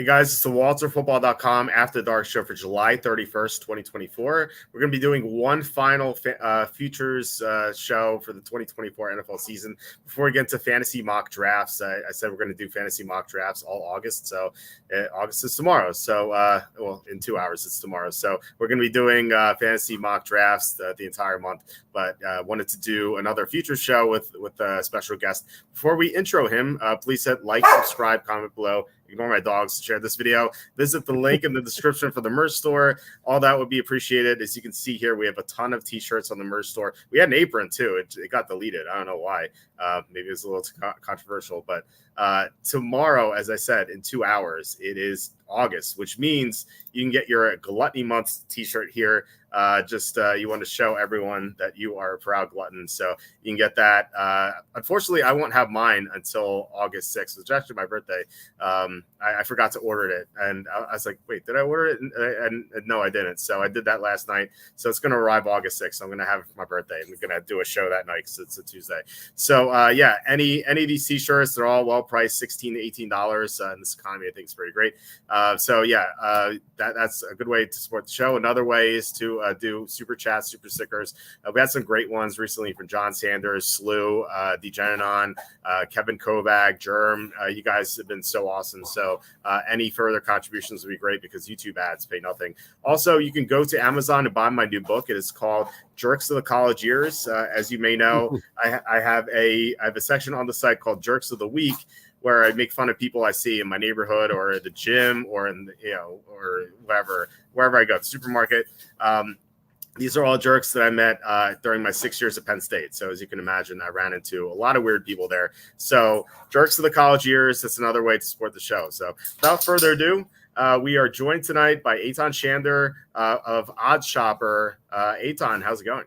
Hey guys, it's the WalterFootball.com After Dark show for July 31st, 2024. We're going to be doing one final futures show for the 2024 NFL season. Before we get into fantasy mock drafts, I said we're going to do fantasy mock drafts all August. So August is tomorrow. So, well, in 2 hours, it's tomorrow. So we're going to be doing fantasy mock drafts the entire month. But wanted to do another futures show with a special guest. Before we intro him, please hit like, subscribe, comment below. Ignore my dogs. Share this video. Visit the link in the description for the merch store. All that would be appreciated. As you can see here, we have a ton of t-shirts on the merch store. We had an apron too. It got deleted. I don't know why. Maybe it was a little controversial. But tomorrow, as I said, in 2 hours, it is August, which means you can get your Gluttony Month t-shirt here. You want to show everyone that you are a proud glutton. So you can get that. Unfortunately, I won't have mine until August 6th, which is actually my birthday. I forgot to order it. And I was like, wait, did I order it? And no, I didn't. So I did that last night. So it's going to arrive August 6th. So I'm going to have it for my birthday. And we're going to do a show that night because it's a Tuesday. So any of these t-shirts, they're all well priced, $16 to $18 in this economy. I think it's pretty great. That's a good way to support the show. Another way is to do super chats, super stickers. We had some great ones recently from John Sanders, Slew, DeGenenon, Kevin Kovac, Germ. You guys have been so awesome. So any further contributions would be great because YouTube ads pay nothing. Also, you can go to Amazon and buy my new book. It is called Jerks of the College Years. As you may know, I have a section on the site called Jerks of the Week, where I make fun of people I see in my neighborhood or at the gym or or wherever I go, the supermarket. These are all jerks that I met during my 6 years at Penn State. So as you can imagine, I ran into a lot of weird people there. So Jerks of the College Years, that's another way to support the show. So without further ado, we are joined tonight by Eytan Shander of Odd Shopper. Eytan, how's it going?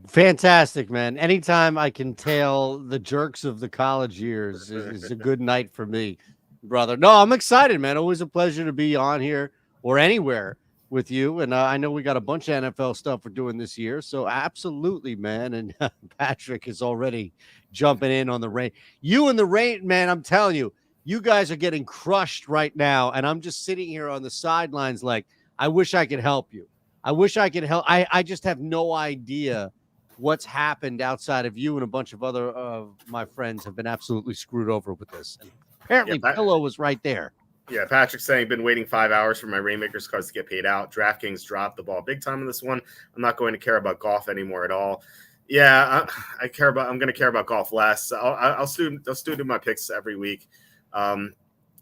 Fantastic, man. Anytime I can tail the jerks of the college years is a good night for me, brother. No, I'm excited, man. Always a pleasure to be on here or anywhere with you. And I know we got a bunch of NFL stuff we're doing this year. So absolutely, man. And Patrick is already jumping in on the rain. You and the rain, man, I'm telling you, you guys are getting crushed right now. And I'm just sitting here on the sidelines like, I wish I could help you. I wish I could help. I just have no idea what's happened outside of you and a bunch of other of my friends have been absolutely screwed over with this. And apparently Pillow was right there. Yeah, Patrick's saying, been waiting 5 hours for my Rainmakers cards to get paid out. DraftKings dropped the ball big time in this one. I'm not going to care about golf anymore at all. Yeah, I'm going to care about golf less. I'll still do my picks every week.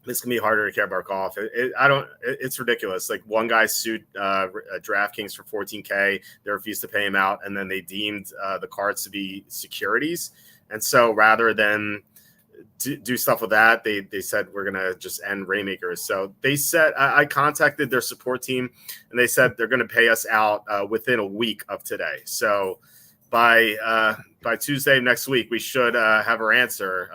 It's gonna be harder to care about golf. It's ridiculous. Like one guy sued DraftKings for $14K. They refused to pay him out, and then they deemed the cards to be securities. And so rather than do stuff with that, they said we're gonna just end Rainmakers. So they said I contacted their support team, and they said they're gonna pay us out within a week of today. So by Tuesday next week, we should have our answer.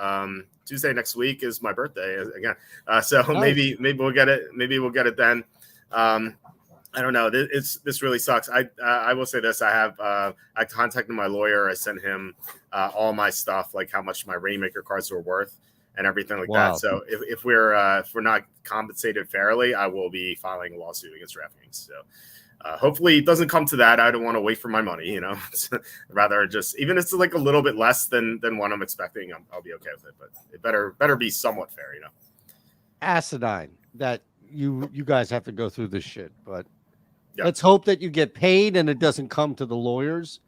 Tuesday next week is my birthday again, so nice. maybe we'll get it. Maybe we'll get it then. I don't know. This really sucks. I will say this. I contacted my lawyer. I sent him all my stuff, like how much my Rainmaker cards were worth and everything like that. So if we're not compensated fairly, I will be filing a lawsuit against DraftKings. So. Hopefully it doesn't come to that. I don't want to wait for my money, rather just, even if it's like a little bit less than what I'm expecting, I'll be okay with it, but it better be somewhat fair, Asinine that you guys have to go through this shit, but let's hope that you get paid and it doesn't come to the lawyers.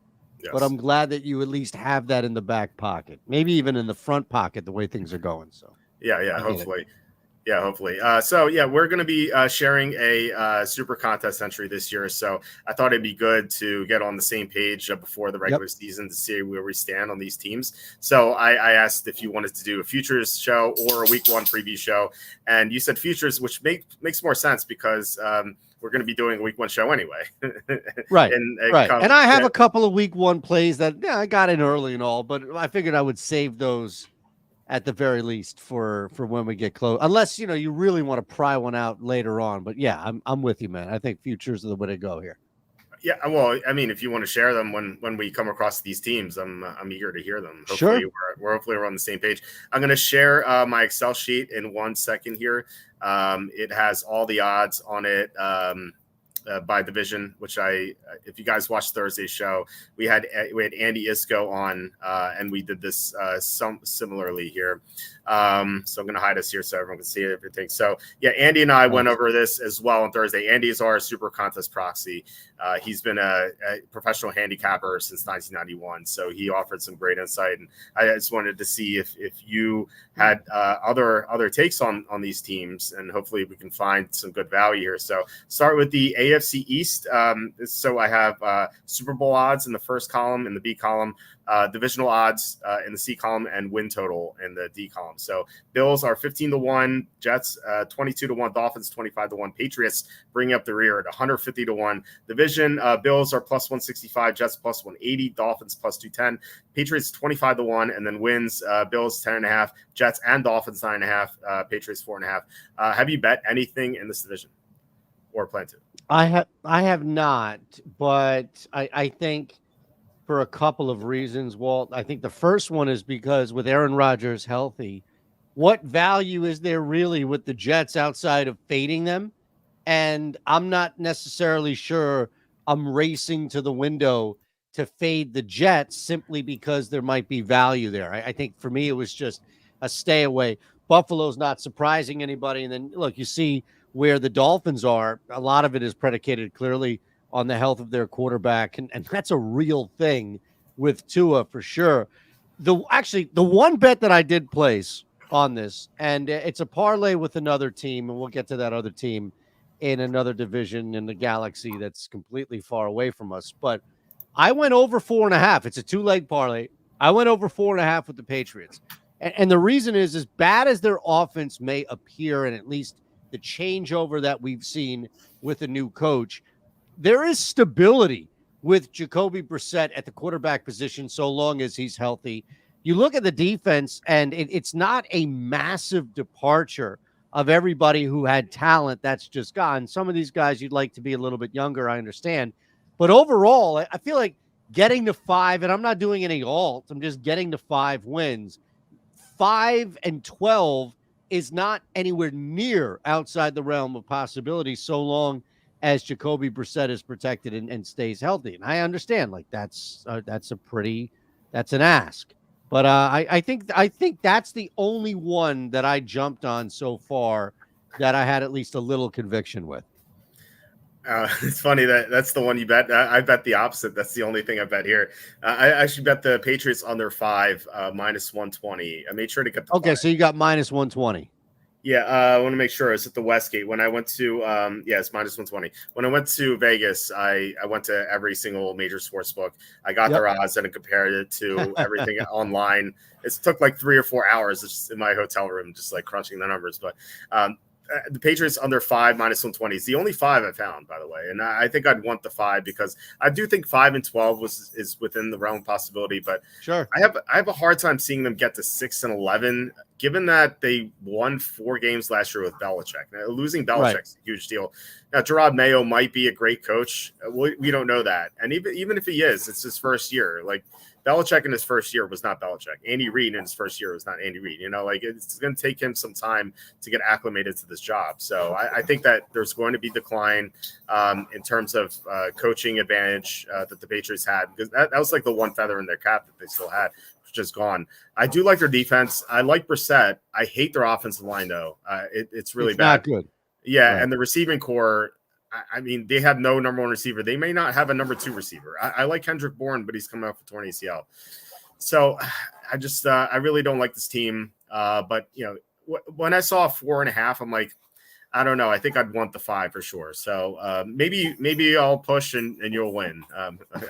Yes. But I'm glad that you at least have that in the back pocket, maybe even in the front pocket, the way things are going. So hopefully. Yeah, hopefully. We're going to be sharing a super contest entry this year. So I thought it'd be good to get on the same page before the regular season to see where we stand on these teams. So I asked if you wanted to do a futures show or a week one preview show. And you said futures, which makes more sense because we're going to be doing a week one show anyway. Right. And I have a couple of week one plays that I got in early and all, but I figured I would save those at the very least for when we get close, unless you really want to pry one out later on. But yeah, I'm with you, man. I think futures are the way to go here. Yeah, well, I mean, if you want to share them when we come across these teams, I'm eager to hear them. Hopefully, Sure. we're on the same page. I'm going to share my Excel sheet in 1 second here. It has all the odds on it. By division, which if you guys watched Thursday's show, we had Andy Isco on, and we did this similarly here. So I'm going to hide us here so everyone can see everything. So yeah, Andy and I went over this as well on Thursday. Andy is our super contest proxy. He's been a professional handicapper since 1991, so he offered some great insight. And I just wanted to see if you had other takes on these teams, and hopefully we can find some good value here. So start with the AFC East. So I have Super Bowl odds in the first column, in the B column, divisional odds in the C column, and win total in the D column. So Bills are 15-1, Jets 22-1, Dolphins 25-1, Patriots bringing up the rear at 150-1. Division Bills are plus 165, Jets plus 180, Dolphins plus 210, Patriots 25-1, and then wins Bills 10.5, Jets and Dolphins 9.5, Patriots 4.5. Have you bet anything in this division or plan to? I have not, but I think for a couple of reasons, Walt. I think the first one is because with Aaron Rodgers healthy, what value is there really with the Jets outside of fading them? And I'm not necessarily sure I'm racing to the window to fade the Jets simply because there might be value there. I think for me, it was just a stay away. Buffalo's not surprising anybody. And then look, you see where the Dolphins are. A lot of it is predicated clearly on the health of their quarterback. And that's a real thing with Tua for sure. The one bet that I did place on this, and it's a parlay with another team, and we'll get to that other team in another division in the galaxy that's completely far away from us. But I went over 4.5. It's a 2-leg parlay. I went over 4.5 with the Patriots. And the reason is, as bad as their offense may appear, and at least the changeover that we've seen with a new coach, there is stability with Jacoby Brissett at the quarterback position so long as he's healthy. You look at the defense, and it's not a massive departure of everybody who had talent that's just gone. Some of these guys you'd like to be a little bit younger, I understand. But overall, I feel like getting to 5, and I'm not doing any alt, I'm just getting to 5 wins. 5-12 is not anywhere near outside the realm of possibility so long as Jacoby Brissett is protected and stays healthy. And I understand, like, that's an ask. But I think that's the only one that I jumped on so far that I had at least a little conviction with. It's funny that's the one you bet. I bet the opposite. That's the only thing I bet here. I actually bet the Patriots under 5, minus 120. I made sure to get the 5. So you got minus 120. Yeah, I want to make sure it's at the Westgate. When I went to, it's minus 120. When I went to Vegas, I went to every single major sports book. I got their odds and I compared it to everything online. It took like 3 or 4 hours just in my hotel room, just like crunching the numbers. But the Patriots under 5, minus 120 is the only 5 I found, by the way. And I think I'd want the 5 because I do think 5-12 is within the realm of possibility. But sure, I have a hard time seeing them get to 6-11, given that they won 4 games last year with Belichick. Now, losing Belichick's a huge deal. Now, Gerard Mayo might be a great coach. We don't know that. And even if he is, it's his first year. Like, Belichick in his first year was not Belichick. Andy Reid in his first year was not Andy Reid. It's going to take him some time to get acclimated to this job. So I think that there's going to be decline in terms of coaching advantage that the Patriots had, because that was like the one feather in their cap that they still had, which is gone. I do like their defense. I like Brissett. I hate their offensive line, though. It's really bad. Not good. Yeah, right. And the receiving core, I mean, they have no number 1 receiver. They may not have a number 2 receiver. I like Kendrick Bourne, but he's coming off a torn ACL. So I just I really don't like this team. But when I saw 4.5, I'm like, I don't know. I think I'd want the 5 for sure. So maybe I'll push and you'll win.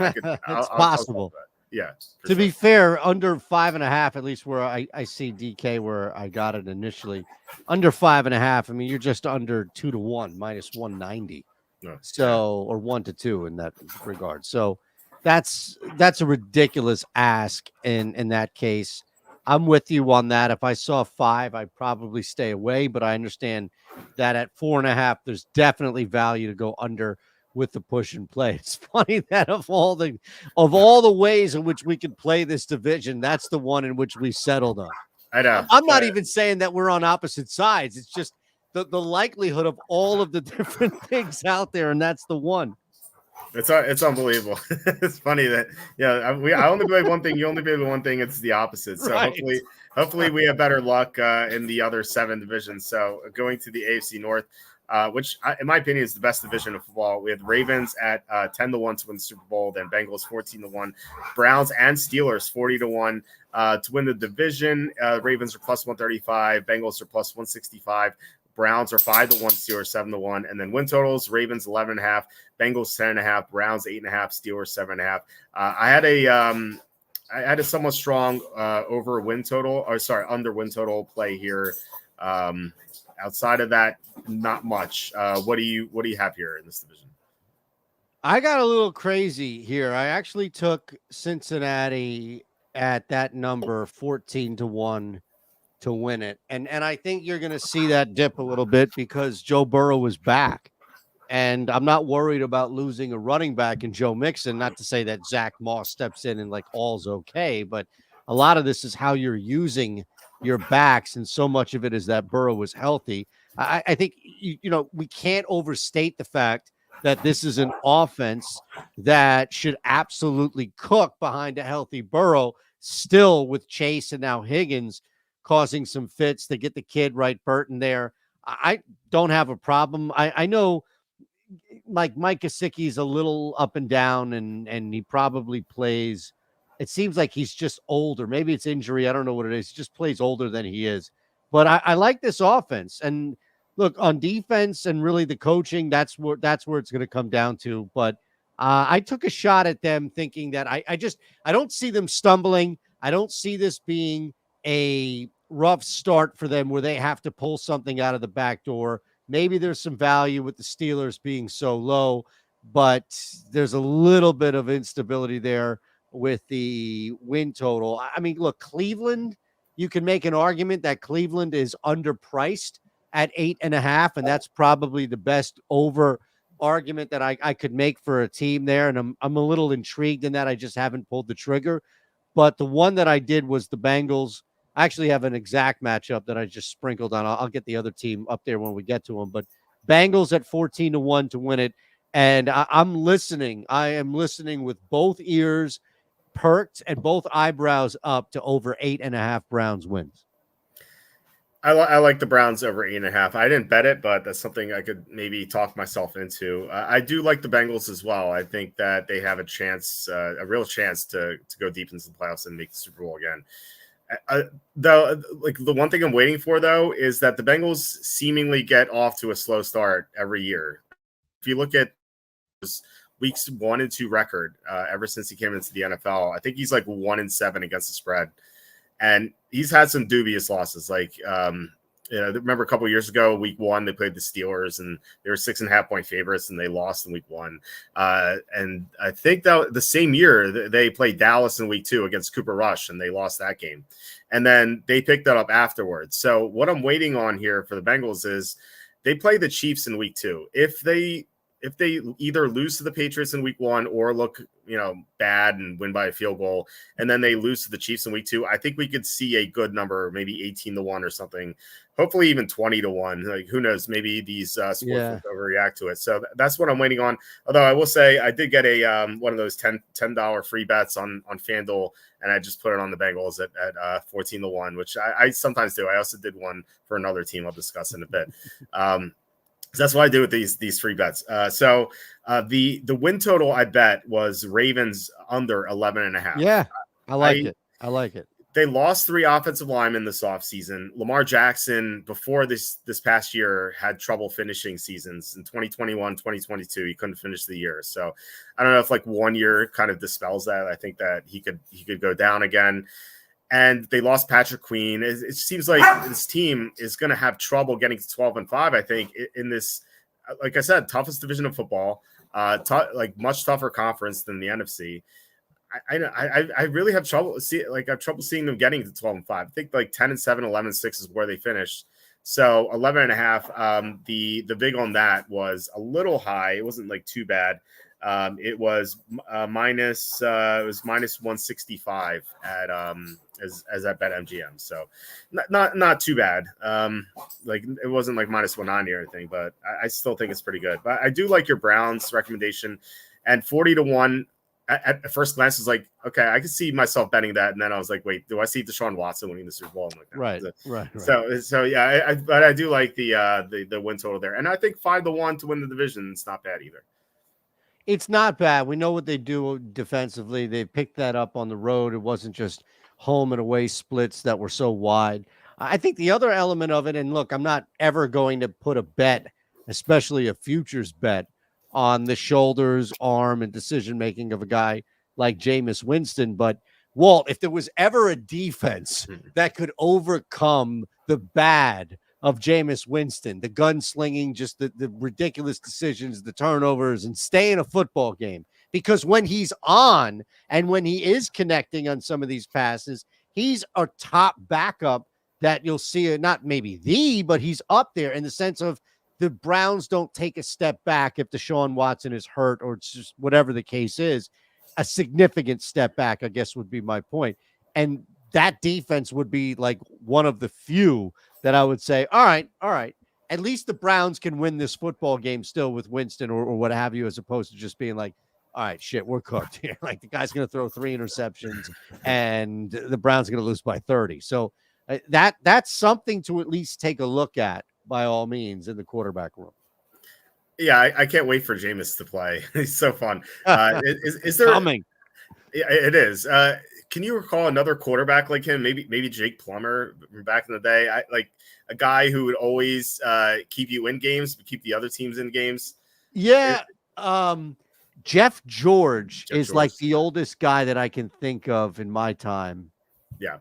It's possible. Yeah. To be fair, under 5.5, at least where I see DK where I got it initially, under 5.5. I mean, you're just under 2-1, minus 190. No. So, or 1-2 in that regard. So that's a ridiculous ask in that case. I'm with you on that. If I saw 5, I'd probably stay away, but I understand that at 4.5, there's definitely value to go under with the push and play. It's funny that of all the ways in which we could play this division, that's the one in which we settled on. I know. I'm not even saying that we're on opposite sides. It's just the likelihood of all of the different things out there, and that's the one. It's unbelievable. It's funny that I only believe one thing. You only believe one thing. It's the opposite. So Right. hopefully we have better luck in the other 7 divisions. So going to the AFC North, which in my opinion is the best division of football. We have Ravens at 10-1 to win the Super Bowl, then Bengals 14-1, Browns and Steelers 40-1 to win the division. Ravens are plus 135, Bengals are plus 165. Browns are 5-1, Steelers 7-1, and then win totals: Ravens 11.5, Bengals 10.5, Browns 8.5, Steelers 7.5. I had a somewhat strong under win total play here. Outside of that, not much. What do you have here in this division? I got a little crazy here. I actually took Cincinnati at that number 14-1 to win it. And I think you're going to see that dip a little bit because Joe Burrow is back. And I'm not worried about losing a running back in Joe Mixon. Not to say that Zach Moss steps in and like all's okay, but a lot of this is how you're using your backs. And so much of it is that Burrow is healthy. I think, we can't overstate the fact that this is an offense that should absolutely cook behind a healthy Burrow, still with Chase and now Higgins causing some fits to get the kid right, Burton there. I don't have a problem. I know like Mike Gesicki's a little up and down and he probably plays. It seems like he's just older. Maybe it's injury. I don't know what it is. He just plays older than he is. But I like this offense. And look, on defense and really the coaching, that's where it's going to come down to. But I took a shot at them thinking that I don't see them stumbling. I don't see this being a rough start for them where they have to pull something out of the back door. Maybe there's some value with the Steelers being so low, but there's a little bit of instability there with the win total. I mean, look, Cleveland, you can make an argument that Cleveland is underpriced at 8.5, and that's probably the best over argument that I could make for a team there. And I'm a little intrigued in that. I just haven't pulled the trigger. But the one that I did was the Bengals. I actually have an exact matchup that I just sprinkled on. I'll get the other team up there when we get to them. But Bengals at 14-1 to win it. And I'm listening. I am listening with both ears perked and both eyebrows up to over 8.5 Browns wins. I like the Browns over 8.5. I didn't bet it, but that's something I could maybe talk myself into. I do like the Bengals as well. I think that they have a chance, a real chance to go deep into the playoffs and make the Super Bowl again. Though, like the one thing I'm waiting for though is that the Bengals seemingly get off to a slow start every year. If you look at weeks 1 and 2 record ever since he came into the NFL, I think he's like 1-7 against the spread, and he's had some dubious losses. Like remember a couple of years ago, week 1, they played the Steelers and they were 6.5 point favorites and they lost in week 1. And I think that the same year they played Dallas in week 2 against Cooper Rush and they lost that game. And then they picked that up afterwards. So what I'm waiting on here for the Bengals is they play the Chiefs in week 2. If they either lose to the Patriots in week 1 or look, bad and win by a field goal, and then they lose to the Chiefs in week 2, I think we could see a good number, maybe 18-1 or something. Hopefully even 20-1. Like, who knows? Maybe these sports will overreact to it. So that's what I'm waiting on. Although I will say I did get a one of those $10 free bets on FanDuel, and I just put it on the Bengals at 14-1, which I sometimes do. I also did one for another team I'll discuss in a bit. So that's what I do with these free bets. So the win total I bet was Ravens under 11.5. Yeah, I like it. They lost 3 offensive linemen this offseason. Lamar Jackson, before this past year, had trouble finishing seasons. In 2021, 2022, he couldn't finish the year. So I don't know if like 1 year kind of dispels that. I think that he could go down again. And they lost Patrick Queen. It seems like this team is going to have trouble getting to 12-5. I think in this, like I said, toughest division of football, much tougher conference than the NFC. I really have trouble seeing them getting to 12-5. I think like 10-7, 11-6 is where they finished. So 11.5. The vig on that was a little high. It wasn't like too bad. It was minus. It was minus 165 at as at BetMGM. So not too bad. Like it wasn't like minus 190 or anything, but I still think it's pretty good. But I do like your Browns recommendation, and 40-1. At first glance, was like, okay, I could see myself betting that, and then I was like, wait, do I see Deshaun Watson winning the Super Bowl? I'm like, right. So yeah, but I do like the win total there, and I think 5-1 to win the division is not bad either. It's not bad. We know what they do defensively. They picked that up on the road. It wasn't just home and away splits that were so wide. I think the other element of it, and look, I'm not ever going to put a bet, especially a futures bet, on the shoulders, arm, and decision making of a guy like Jameis Winston. But Walt, if there was ever a defense that could overcome the bad of Jameis Winston, the gunslinging, just the ridiculous decisions, the turnovers, and stay in a football game. Because when he's on and when he is connecting on some of these passes, he's a top backup that you'll see, not maybe but he's up there in the sense of the Browns don't take a step back if Deshaun Watson is hurt or it's just whatever the case is. A significant step back, I guess, would be my point. And that defense would be like one of the few that I would say, all right. At least the Browns can win this football game still with Winston or what have you, as opposed to just being like, all right, shit, we're cooked here. Like the guy's going to throw 3 interceptions and the Browns are going to lose by 30. So that's something to at least take a look at by all means in the quarterback room. Yeah, I can't wait for Jameis to play. He's so fun. Is there coming? Yeah, it is. Can you recall another quarterback like him? Maybe Jake Plummer from back in the day. I like a guy who would always keep you in games, but keep the other teams in games. Yeah. Jeff George is like the oldest guy that I can think of in my time. Yeah.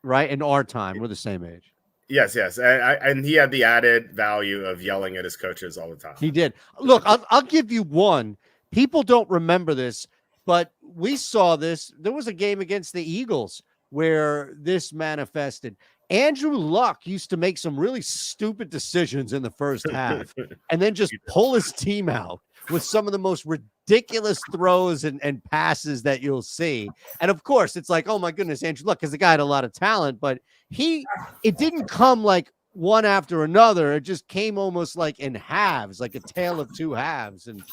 Right. In our time, we're the same age. Yes. And he had the added value of yelling at his coaches all the time. He did. Look, I'll give you one. People don't remember this, but we saw this. There was a game against the Eagles where this manifested. Andrew Luck used to make some really stupid decisions in the first half and then just pull his team out with some of the most ridiculous throws and passes that you'll see. And of course, it's like, oh my goodness, Andrew Luck, because the guy had a lot of talent, but it didn't come like one after another. It just came almost like in halves, like a tale of two halves. And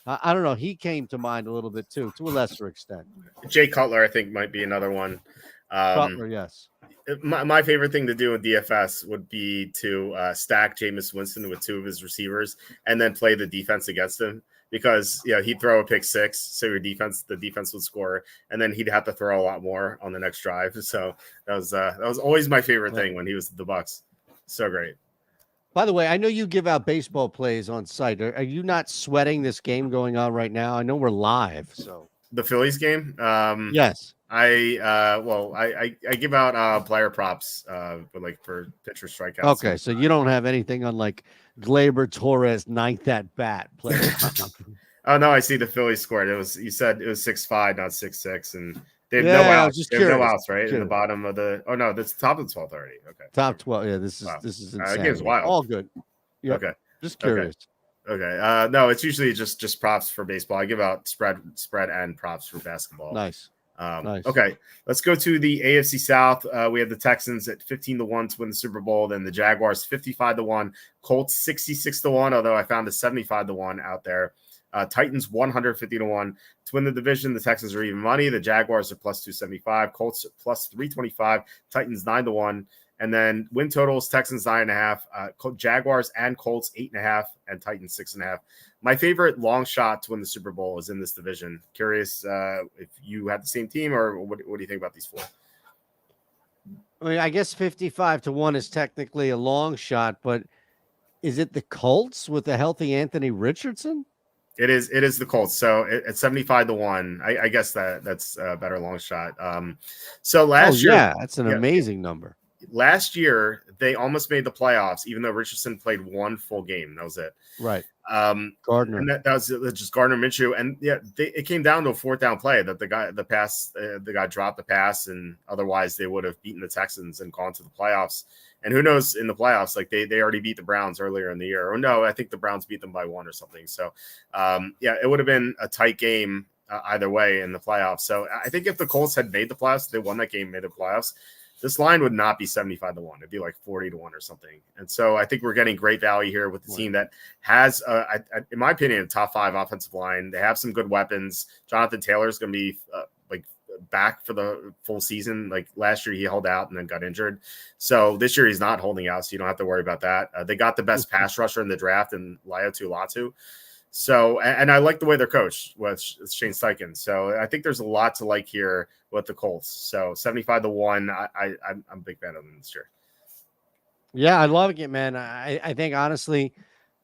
I don't know, he came to mind a little bit too, to a lesser extent. Jay Cutler, I think, might be another one. Cutler, yes. My favorite thing to do in DFS would be to stack Jameis Winston with 2 of his receivers and then play the defense against him, because he'd throw a pick 6, so the defense would score, and then he'd have to throw a lot more on the next drive. So that was always my favorite thing when he was at the Bucs. So great. By the way, I know you give out baseball plays on site. Are you not sweating this game going on right now? I know we're live. So the Phillies game. Yes. I give out player props for pitcher strikeouts. Okay, so you don't have anything on like Gleyber Torres 9th at bat player. Oh no, I see the Phillies scored. You said it was 6-5, not 6-6, and they have no outs. They have no outs, right? In the bottom of the. Oh no, that's top of 12 already. Okay, top 12. Yeah, this is insane. That game's wild. All good. Yep. Okay, just curious. Okay. No, it's usually just props for baseball. I give out spread and props for basketball. Nice. Nice. Okay, let's go to the AFC South. We have the Texans at 15-1 to win the Super Bowl. Then the Jaguars 55-1, Colts 66-1. Although I found a 75-1 out there. Titans 150-1 to win the division. The Texans are even money. The Jaguars are plus 275. Colts plus 325. Titans 9-1. And then win totals: Texans 9.5, Jaguars and Colts 8.5, and Titans 6.5. My favorite long shot to win the Super Bowl is in this division. Curious if you had the same team, or what do you think about these 4? I mean, I guess 55-1 is technically a long shot, but is it the Colts with a healthy Anthony Richardson? It is the Colts. So at 75-1, I guess that's a better long shot. So last year, that's an amazing number. Last year, they almost made the playoffs, even though Richardson played 1 full game. That was it. Right. Gardner. And that was just Gardner Minshew. And it came down to a 4th down play that the guy dropped the pass, and otherwise they would have beaten the Texans and gone to the playoffs. And who knows in the playoffs, like they already beat the Browns earlier in the year. Or no, I think the Browns beat them by 1 or something. So yeah, it would have been a tight game either way in the playoffs. So I think if the Colts had made the playoffs, they won that game, made the playoffs, this line would not be 75-1. It'd be like 40-1 or something. And so I think we're getting great value here with the team that has, in my opinion, a top 5 offensive line. They have some good weapons. Jonathan Taylor is going to be back for the full season. Like last year, he held out and then got injured. So this year he's not holding out, so you don't have to worry about that. They got the best pass rusher in the draft in Latu. So, and I like the way they're coached with Shane Steichen. So I think there's a lot to like here with the Colts. So 75-1, I'm a big fan of them this year. Yeah, I love it, man. I think honestly,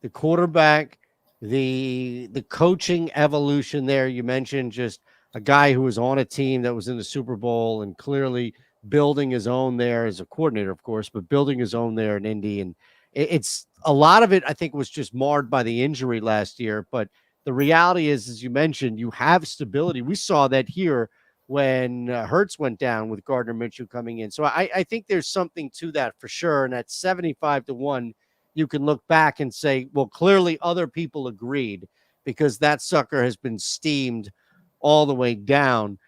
the quarterback, the coaching evolution there. You mentioned just a guy who was on a team that was in the Super Bowl and clearly building his own there as a coordinator, of course, but building his own there in Indy. And it's a lot of it, I think, was just marred by the injury last year. But the reality is, as you mentioned, you have stability. We saw that here when Hurts went down with Gardner Minshew coming in. So I think there's something to that for sure. And at 75-1, you can look back and say, well, clearly other people agreed because that sucker has been steamed all the way down.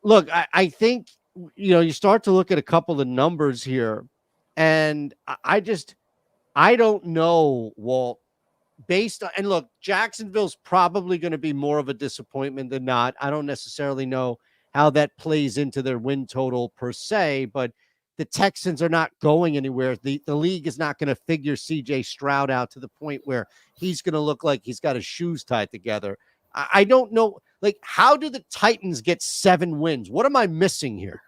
Look, I think, you start to look at a couple of numbers here, and I don't know, Walt, based on, and look, Jacksonville's probably going to be more of a disappointment than not. I don't necessarily know how that plays into their win total per se, but the Texans are not going anywhere. The league is not going to figure CJ Stroud out to the point where he's going to look like he's got his shoes tied together. I don't know. Like, how do the Titans get 7 wins? What am I missing here?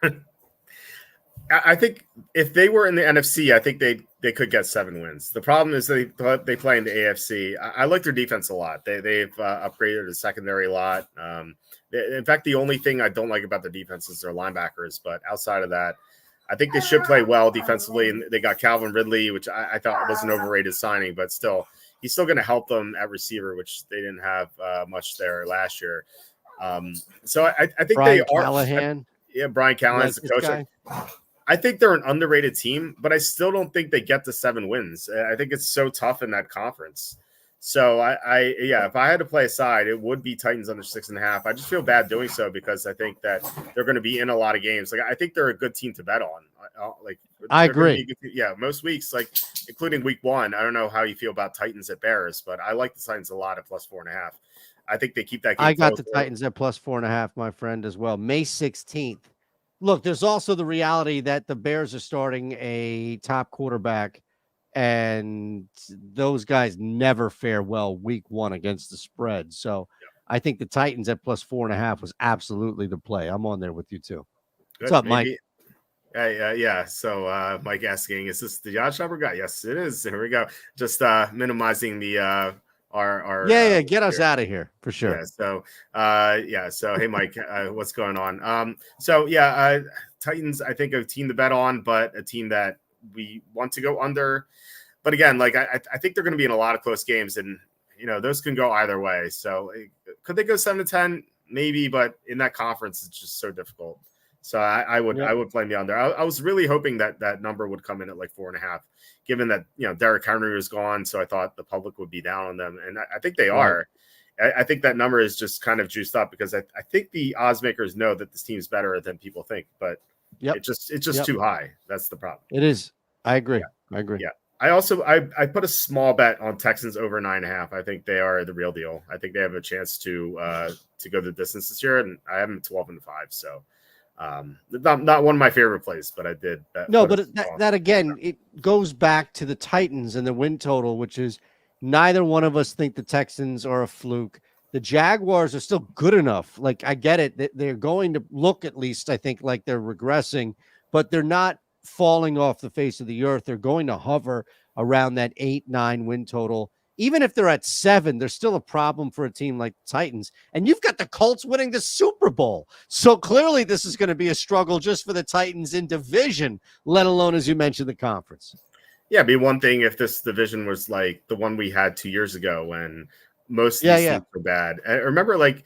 I think if they were in the NFC, I think they could get 7 wins. The problem is they play in the AFC. I like their defense a lot. They've upgraded the secondary a lot. In fact, the only thing I don't like about their defense is their linebackers. But outside of that, I think they should play well defensively. And they got Calvin Ridley, which I thought was an overrated signing, but still, he's still going to help them at receiver, which they didn't have much there last year. So I think Brian they are. Callahan. Brian Callahan's the coach. I think they're an underrated team, but I still don't think they get to 7 wins. I think it's so tough in that conference. So if I had to play a side, it would be Titans under 6.5. I just feel bad doing so because I think that they're going to be in a lot of games. Like I think they're a good team to bet on. I agree. Most weeks, like including week 1. I don't know how you feel about Titans at Bears, but I like the Titans a lot at +4.5. I think they keep that game. I got the Titans at +4.5, my friend, as well. May 16th. Look, there's also the reality that the Bears are starting a top quarterback, and those guys never fare well week 1 against the spread. So I think the Titans at +4.5 was absolutely the play. I'm on there with you too. Good. What's up, Mike? Yeah. So Mike asking, is this the odd shopper guy? Yes, it is. Here we go. Just minimizing the our get us out of here for sure. So hey Mike, what's going on? Titans, I think a team to bet on, but a team that we want to go under. But again, like I think they're going to be in a lot of close games, and those can go either way. So could they go 7-10? Maybe, but in that conference, it's just so difficult. So I would play me under. I was really hoping that number would come in at like 4.5, given that Derrick Henry was gone. So I thought the public would be down on them, and I think they are. I think that number is just kind of juiced up because I think the odds makers know that this team's better than people think, but it's just too high. That's the problem. It is. I agree. I agree. Yeah. I also I put a small bet on Texans over 9.5. I think they are the real deal. I think they have a chance to go the distance this year, and I have them 12-5. So. Not one of my favorite plays, but I did. That again, it goes back to the Titans and the win total, which is neither one of us think the Texans are a fluke. The Jaguars are still good enough. Like I get it, they're going to look at least, I think, like they're regressing, but they're not falling off the face of the earth. They're going to hover around that 8-9 win total. Even if they're at 7, there's still a problem for a team like the Titans. And you've got the Colts winning the Super Bowl. So clearly this is going to be a struggle just for the Titans in division, let alone, as you mentioned, the conference. Yeah, it'd be one thing if this division was like the one we had 2 years ago when most of these teams were bad. I remember, like,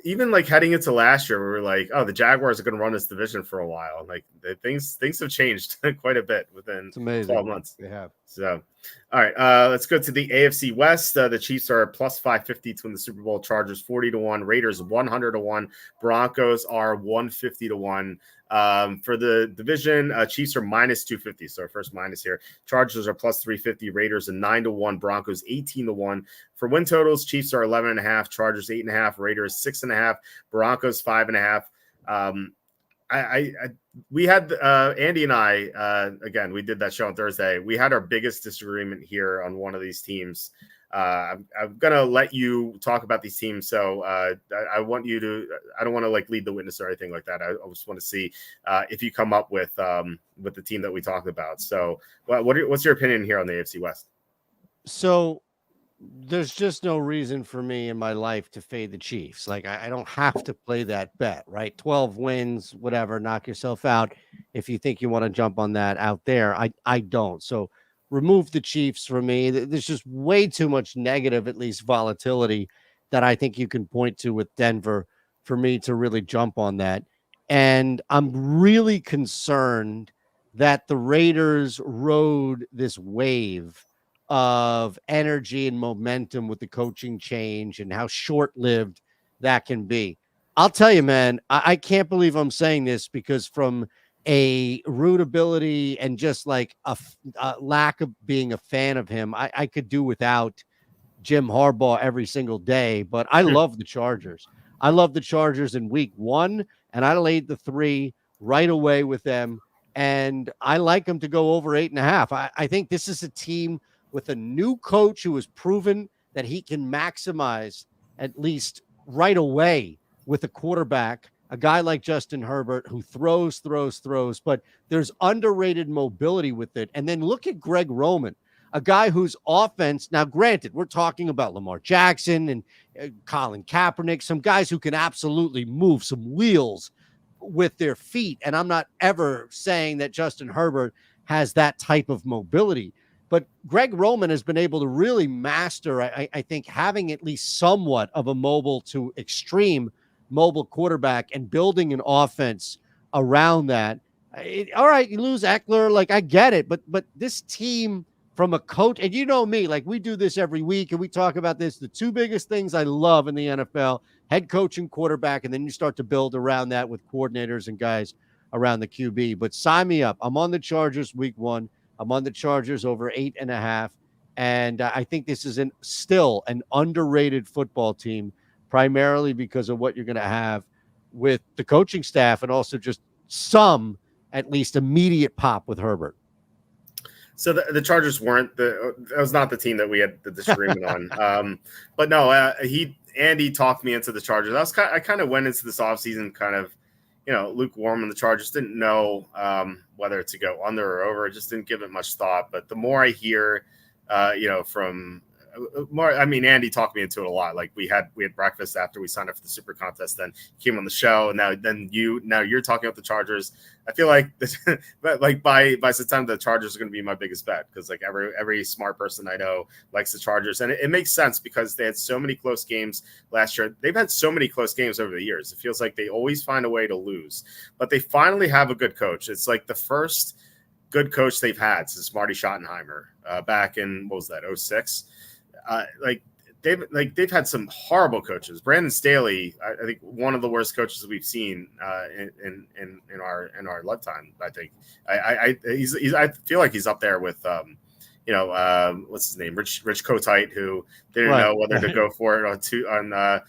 even like heading into last year, we were like, oh, the Jaguars are going to run this division for a while. Like things have changed quite a bit within It's amazing. 12 months. They have. So, all right, let's go to the AFC West. The Chiefs are plus 550 to win the Super Bowl. Chargers 40-1. Raiders 100-1. Broncos are 150-1. For the division, Chiefs are minus 250. So our first minus here. Chargers are plus 350. Raiders are 9-1. Broncos 18-1. For win totals, Chiefs are 11.5. Chargers 8.5. Raiders 6.5. Broncos 5.5. We had Andy and I again. We did that show on Thursday. We had our biggest disagreement here on one of these teams. I'm gonna let you talk about these teams. So I want you to. I don't want to like lead the witness or anything like that. I just want to see if you come up with the team that we talked about. So what's your opinion here on the AFC West? So there's just no reason for me in my life to fade the Chiefs. Like I don't have to play that bet, right? 12 wins, whatever, knock yourself out. If you think you want to jump on that out there, I don't. So remove the Chiefs from me. There's just way too much negative, at least volatility, that I think you can point to with Denver for me to really jump on that. And I'm really concerned that the Raiders rode this wave of energy and momentum with the coaching change and how short-lived that can be. I'll tell you, man, I can't believe I'm saying this, because from a rootability and just like a lack of being a fan of him, I could do without Jim Harbaugh every single day, but I love the Chargers. I love the Chargers in week 1, and I laid the 3 right away with them, and I like them to go over 8.5. I think this is a team with a new coach who has proven that he can maximize, at least right away, with a quarterback, a guy like Justin Herbert, who throws, but there's underrated mobility with it. And then look at Greg Roman, a guy whose offense, now granted, we're talking about Lamar Jackson and Colin Kaepernick, some guys who can absolutely move some wheels with their feet. And I'm not ever saying that Justin Herbert has that type of mobility. But Greg Roman has been able to really master, I think, having at least somewhat of a mobile to extreme mobile quarterback and building an offense around that. All right, you lose Eckler, like I get it, but this team from a coach, and you know me, like we do this every week and we talk about this. The 2 biggest things I love in the NFL, head coach and quarterback, and then you start to build around that with coordinators and guys around the QB. But sign me up. I'm on the Chargers week 1. I'm on the Chargers over 8.5. And I think this is still an underrated football team, primarily because of what you're going to have with the coaching staff and also just some, at least, immediate pop with Herbert. So the Chargers that was not the team that we had the disagreement on. But no, Andy talked me into the Chargers. I kind of went into this offseason kind of, lukewarm on the Chargers. Didn't know whether to go under or over. Just didn't give it much thought. But the more I hear, from more, I mean, Andy talked me into it a lot. Like we had breakfast after we signed up for the Super Contest. Then came on the show, and now you're talking about the Chargers. I feel like but like by September, the Chargers are going to be my biggest bet, because like every smart person I know likes the Chargers, and it makes sense because they had so many close games last year. They've had so many close games over the years. It feels like they always find a way to lose, but they finally have a good coach. It's like the first good coach they've had since Marty Schottenheimer back in, what was that, 2006. They've had some horrible coaches. Brandon Staley, I think one of the worst coaches we've seen in our lifetime. I think I feel like he's up there with what's his name, Rich Kotite, who didn't know whether to go for it to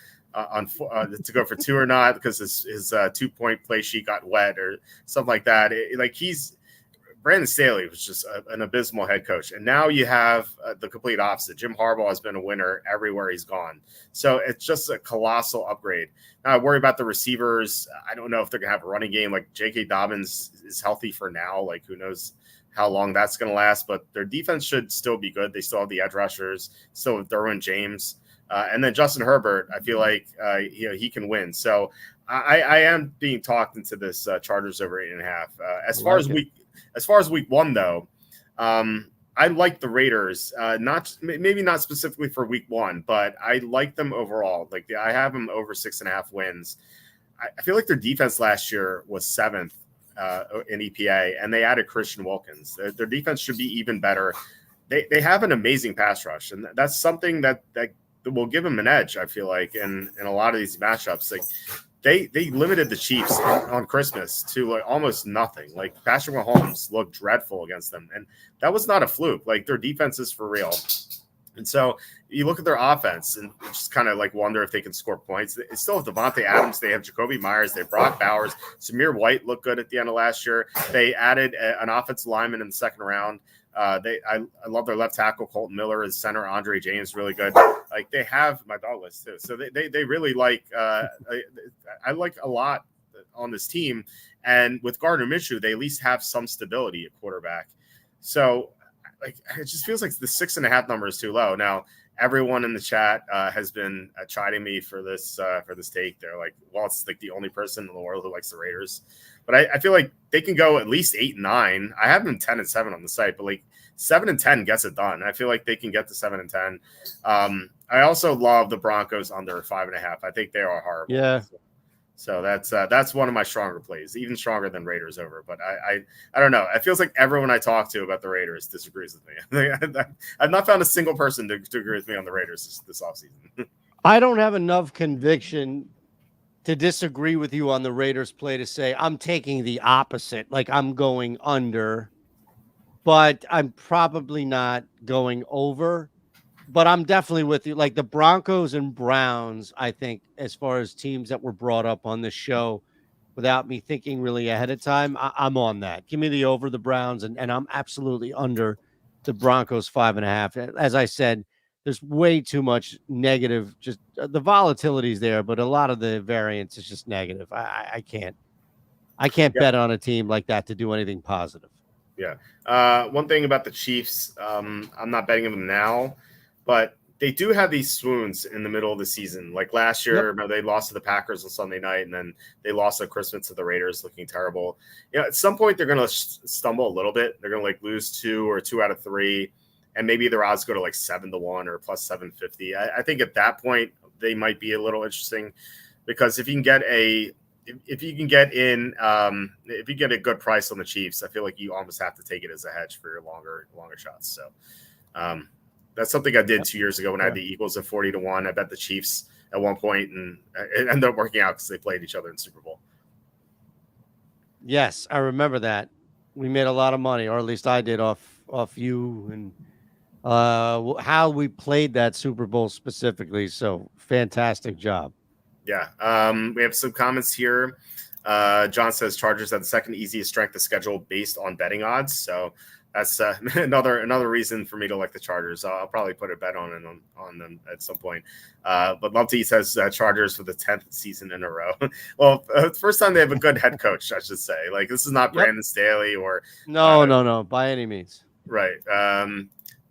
go for 2 or not because his 2-point play sheet got wet or something like that. Brandon Staley was just an abysmal head coach. And now you have the complete opposite. Jim Harbaugh has been a winner everywhere he's gone. So it's just a colossal upgrade. Now I worry about the receivers. I don't know if they're going to have a running game. Like J.K. Dobbins is healthy for now. Like who knows how long that's going to last. But their defense should still be good. They still have the edge rushers, still have Derwin James. And then Justin Herbert, I feel like he can win. So I am being talked into this Chargers over 8.5. As far as week 1, though, I like the Raiders, maybe not specifically for week 1, but I like them overall. Like I have them over 6.5 wins. I feel like their defense last year was 7th in EPA, and they added Christian Wilkins. Their defense should be even better. They have an amazing pass rush, and that's something that will give them an edge. I feel like in a lot of these matchups, like they limited the Chiefs on Christmas to like almost nothing. Like Patrick Mahomes looked dreadful against them, and that was not a fluke. Like their defense is for real. And so you look at their offense and just kind of like wonder if they can score points. They still have Devontae Adams. They have Jacoby Myers. They have Brock Bowers. Samir White looked good at the end of last year. They added an offensive lineman in the second round. I love their left tackle, Colton Miller, as center. Andre James, really good. Like they have my dog list too. So they really like, I like a lot on this team. And with Gardner Minshew, they at least have some stability at quarterback. So like it just feels like the 6.5 number is too low. Now, everyone in the chat has been chiding me for this take. They're like, Walt's like the only person in the world who likes the Raiders. But I feel like they can go at least 8-9. I have them 10-7 on the site, but like 7-10 gets it done. I feel like they can get to 7-10. I also love the Broncos under 5.5. I think they are horrible. Yeah. So that's one of my stronger plays, even stronger than Raiders over. But I don't know. It feels like everyone I talk to about the Raiders disagrees with me. I've not found a single person to agree with me on the Raiders this offseason. I don't have enough conviction to disagree with you on the Raiders play to say I'm taking the opposite. Like I'm going under, but I'm probably not going over. But I'm definitely with you. Like the Broncos and Browns, I think, as far as teams that were brought up on this show, without me thinking really ahead of time, I'm on that. Give me the over the Browns, and I'm absolutely under the Broncos 5.5. As I said, there's way too much negative. Just the volatility is there, but a lot of the variance is just negative. I can't bet on a team like that to do anything positive. Yeah. One thing about the Chiefs, I'm not betting them now. But they do have these swoons in the middle of the season. Like last year, they lost to the Packers on Sunday night, and then they lost at Christmas to the Raiders, looking terrible. At some point, they're going to stumble a little bit. They're going to like lose 2 or 2 out of 3, and maybe their odds go to like 7-1 or plus 750. I think at that point they might be a little interesting because if you can get a good price on the Chiefs, I feel like you almost have to take it as a hedge for your longer shots. So. That's something I did 2 years ago when I had the Eagles at 40-1. I bet the Chiefs at one point, and it ended up working out because they played each other in Super Bowl. Yes, I remember that. We made a lot of money, or at least I did, off you and how we played that Super Bowl specifically. So fantastic job. Yeah. We have some comments here. John says Chargers have the second easiest strength of schedule based on betting odds. So that's another reason for me to like the Chargers. I'll probably put a bet on them at some point. But Love T says Chargers for the 10th season in a row. Well, first time they have a good head coach, I should say. Like this is not Brandon Staley or no, by any means. Right.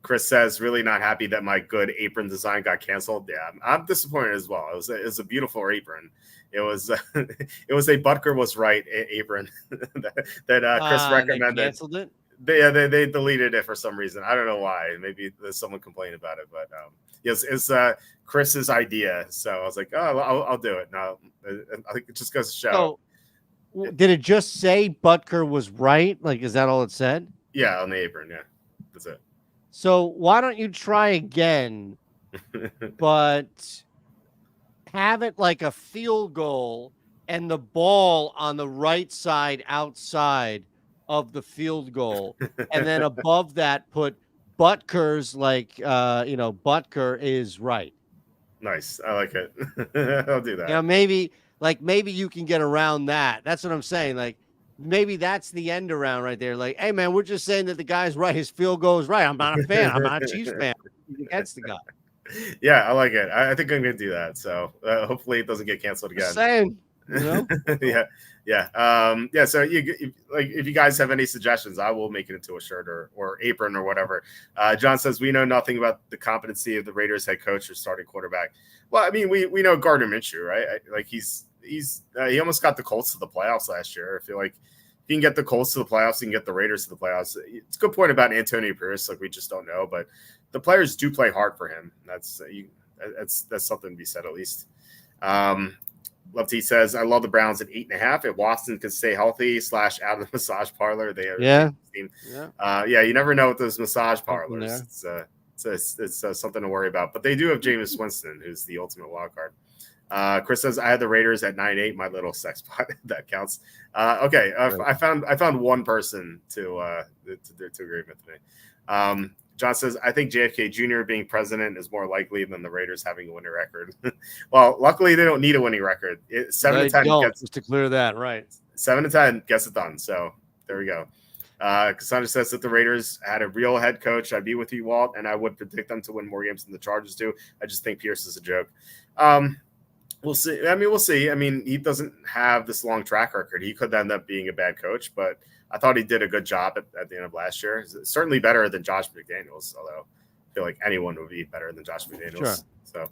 Chris says really not happy that my good apron design got canceled. Yeah, I'm disappointed as well. It was a beautiful apron. It was a Butker was right apron that Chris recommended. They canceled it. They deleted it for some reason. I don't know why. Maybe there's someone complained about it, but it's Chris's idea. So I was like, oh, I'll do it. No, I think it just goes to show. So, did it just say Butker was right? Like, is that all it said? Yeah, on the apron. Yeah, that's it. So why don't you try again, but have it like a field goal and the ball on the right side outside of the field goal, and then above that put Butker's Butker is right. Nice. I like it. I'll do that. Maybe you can get around that. That's what I'm saying. Like maybe that's the end around right there. Like, hey man, we're just saying that the guy's right. His field goal is right. I'm not a fan. I'm not a Chiefs fan. Against the guy. Yeah, I like it. I think I'm going to do that. So hopefully it doesn't get canceled again. Just saying. You know? Yeah. So if you guys have any suggestions, I will make it into a shirt or apron or whatever. John says we know nothing about the competency of the Raiders head coach or starting quarterback. Well, I mean, we know Gardner Minshew, right? Like he almost got the Colts to the playoffs last year. I feel like If you can get the Colts to the playoffs, you can get the Raiders to the playoffs. It's a good point about Antonio Pierce. Like, we just don't know, but the players do play hard for him. That's something to be said, at least. Love T says, I love the Browns at 8.5. If Watson can stay healthy / out of the massage parlor, they have a team. Yeah. You never know with those massage parlors. It's something to worry about. But they do have Jameis Winston, who's the ultimate wild card. Chris says, I had the Raiders at 9-8. My little sex spot. That counts. Okay. I found one person to agree with me. John says, I think JFK Jr. being president is more likely than the Raiders having a winning record. Well, luckily they don't need a winning record. 7-10 gets just to clear that, right? 7-10 gets it done. So there we go. Cassandra says that the Raiders had a real head coach. I'd be with you, Walt, and I would predict them to win more games than the Chargers do. I just think Pierce is a joke. We'll see. We'll see. He doesn't have this long track record. He could end up being a bad coach, but I thought he did a good job at the end of last year. Certainly better than Josh McDaniels, although I feel like anyone would be better than Josh McDaniels. Sure. So,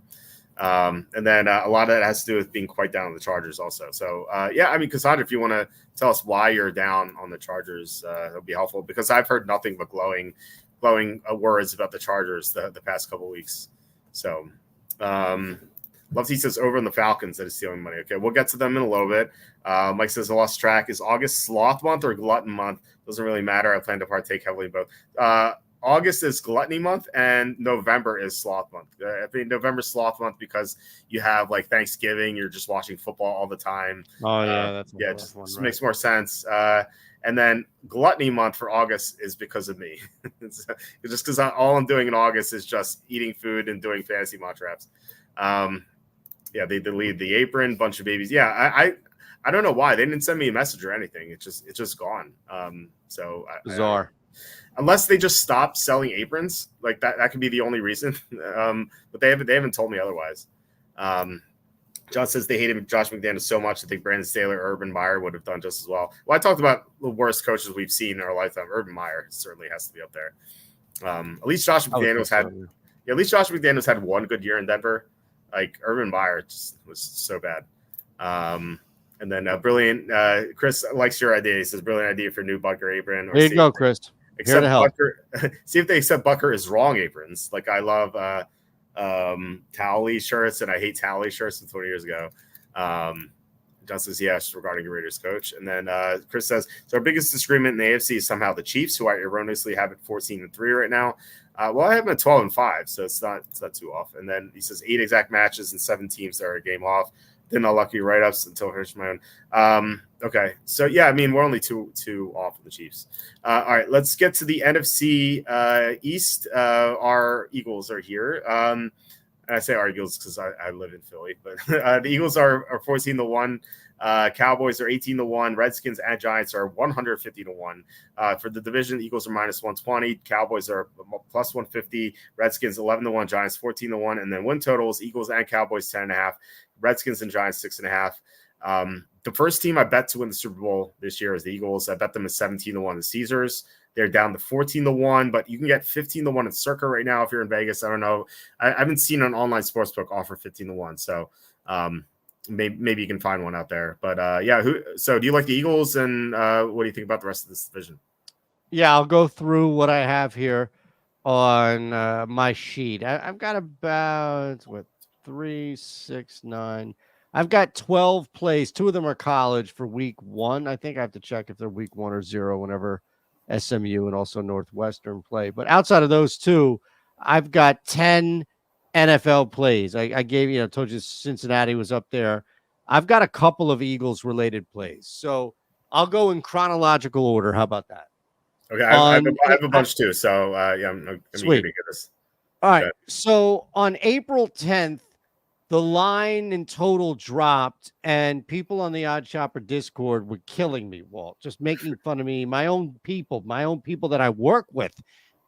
and then a lot of that has to do with being quite down on the Chargers also. So, Cassandra, if you want to tell us why you're down on the Chargers, it'll be helpful, because I've heard nothing but glowing words about the Chargers the past couple of weeks. So, Love T says over in the Falcons that is stealing money. Okay, we'll get to them in a little bit. Mike says the lost track. Is August sloth month or glutton month? Doesn't really matter. I plan to partake heavily in both. August is gluttony month and November is sloth month. November sloth month because you have like Thanksgiving. You're just watching football all the time. Oh yeah, just makes more sense. And then gluttony month for August is because of me. It's just because all I'm doing in August is just eating food and doing fantasy mock drafts. They deleted the apron, bunch of babies. Yeah, I don't know why they didn't send me a message or anything. It's just gone. So bizarre. Unless they just stop selling aprons, like that could be the only reason. But they haven't told me otherwise. John says they hated Josh McDaniels so much. I think Brandon Staley or Urban Meyer would have done just as well. Well, I talked about the worst coaches we've seen in our lifetime. Urban Meyer certainly has to be up there. At least Josh McDaniels had one good year in Denver. Like Urban Meyer just was so bad. And then brilliant. Chris likes your idea. He says brilliant idea for new Bucker apron. There you go, Chris. Except Bucker. See if they accept Bucker is wrong aprons. Like I love Towley shirts and I hate Towley shirts from 20 years ago. John says yes regarding your Raiders coach. And then Chris says, so our biggest disagreement in the AFC is somehow the Chiefs, who I erroneously have at 14-3 right now. Well, I have them at 12-5, so it's not too off. And then he says 8 exact matches and 7 teams that are a game off. Then I'll lucky write-ups until here's my own. Okay, so yeah, we're only two off of the Chiefs. All right, let's get to the NFC East. Our Eagles are here. And I say our Eagles because I live in Philly, but the Eagles are 14-1. Cowboys are 18-1. Redskins and Giants are 150-1. For the division, the Eagles are -120. Cowboys are +150. Redskins 11-1. Giants 14-1. And then win totals: Eagles and Cowboys 10.5. Redskins and Giants 6.5. The first team I bet to win the Super Bowl this year is the Eagles. I bet them at 17-1. The Caesars, they're down to 14-1, but you can get 15-1 at Circa right now if you're in Vegas. I don't know. I haven't seen an online sportsbook offer 15-1, so maybe you can find one out there. But so do you like the Eagles, and what do you think about the rest of this division? Yeah, I'll go through what I have here on my sheet. I've got about 3, 6, 9. I've got 12 plays. 2 of them are college for week 1. I think I have to check if they're week 1 or 0 whenever SMU and also Northwestern play. But outside of those 2, I've got 10 NFL plays. I gave, told you Cincinnati was up there. I've got a couple of Eagles related plays. So I'll go in chronological order. How about that? Okay. I have a bunch too. So I'm eager to get this. All right. So on April 10th, the line in total dropped, and people on the Odd Shopper Discord were killing me, Walt, just making fun of me. My own people that I work with,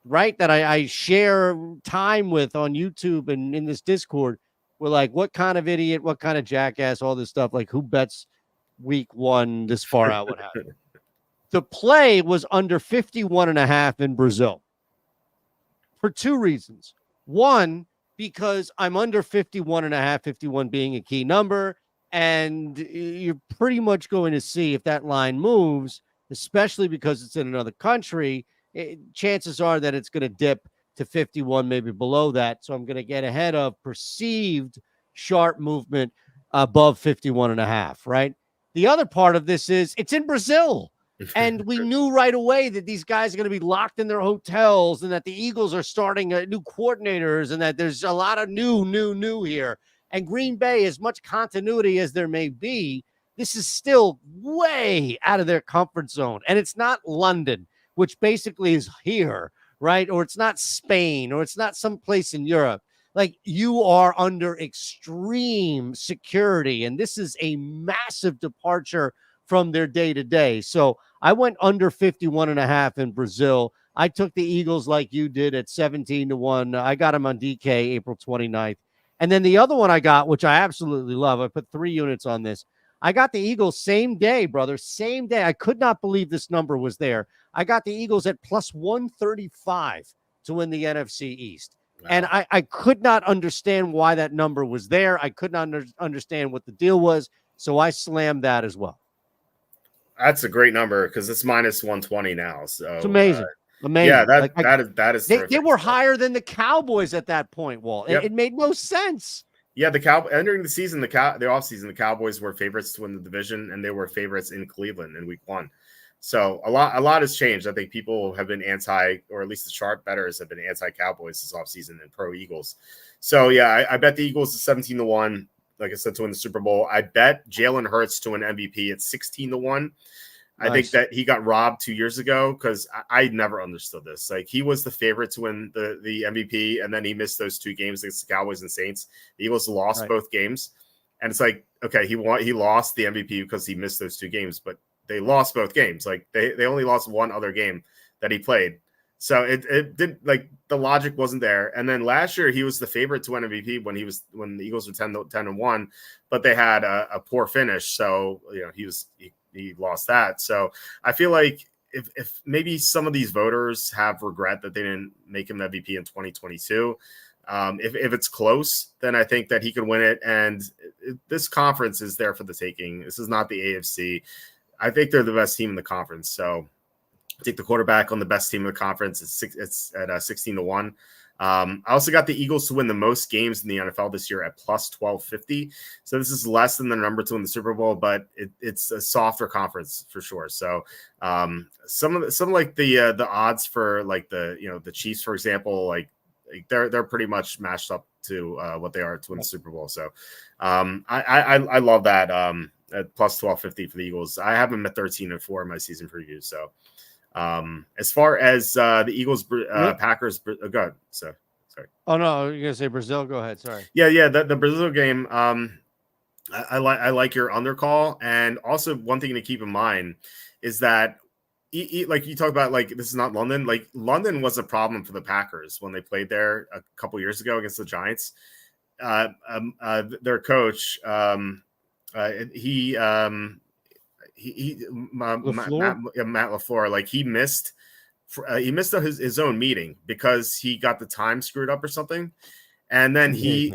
right, that I share time with on YouTube and in this Discord, were like, what kind of idiot, what kind of jackass, all this stuff. Like, who bets week 1 this far out? What happened? The play was under 51.5 in Brazil for 2 reasons. One, because I'm under 51.5, 51 being a key number, and you're pretty much going to see if that line moves, especially because it's in another country. Chances are that it's going to dip to 51, maybe below that. So I'm going to get ahead of perceived sharp movement above 51.5, right? The other part of this is it's in Brazil. And we knew right away that these guys are going to be locked in their hotels and that the Eagles are starting new coordinators and that there's a lot of new here. And Green Bay, as much continuity as there may be, this is still way out of their comfort zone. And it's not London, which basically is here, right? Or it's not Spain, or it's not someplace in Europe. Like, you are under extreme security. And this is a massive departure from their day to day. So I went under 51.5 in Brazil. I took the Eagles like you did at 17-1. I got them on DK April 29th. And then the other one I got, which I absolutely love, I put 3 units on this. I got the Eagles same day, brother, same day. I could not believe this number was there. I got the Eagles at plus 135 to win the NFC East. Wow. And I could not understand why that number was there. I could not understand what the deal was. So I slammed that as well. That's a great number because it's minus 120 now. So it's amazing. Amazing. Yeah, that is they were higher than the Cowboys at that point, Walt. Yep. It made no sense. Yeah, entering the season, the offseason, the Cowboys were favorites to win the division, and they were favorites in Cleveland in week 1. So a lot has changed. I think people have been or at least the sharp bettors have been anti-Cowboys this offseason and pro Eagles. So yeah, I bet the Eagles is 17-1. Like I said, to win the Super Bowl. I bet Jalen Hurts to win MVP at 16-1. I think that he got robbed 2 years ago because I never understood this. Like, he was the favorite to win the MVP, and then he missed those 2 games against the Cowboys and Saints. The Eagles lost both games, and it's like, okay, he lost the MVP because he missed those 2 games, but they lost both games. Like, they only lost one other game that he played. So it did, like, the logic wasn't there. And then last year he was the favorite to win MVP when the Eagles were 10-1, but they had a poor finish. So, he lost that. So I feel like if maybe some of these voters have regret that they didn't make him MVP in 2022, if it's close, then I think that he could win it. And this conference is there for the taking. This is not the AFC. I think they're the best team in the conference. So take the quarterback on the best team in the conference. It's at 16-1. I also got the Eagles to win the most games in the NFL this year at plus 1250. So this is less than the number to win the Super Bowl, but it's a softer conference for sure. So some like the odds for like the Chiefs, for example, like they're pretty much matched up to what they are to win the Super Bowl. So I love that at plus 1250 for the Eagles. I have them at 13-4 in my season preview. So. As far as the Eagles, Packers, go ahead. So, sorry. Oh no, you're gonna say Brazil. Go ahead. Sorry. Yeah. The Brazil game. I like your undercall, and also one thing to keep in mind is that, like you talked about, like this is not London. Like London was a problem for the Packers when they played there a couple years ago against the Giants. Their coach, Matt LaFleur, like he missed his own meeting because he got the time screwed up or something, and then he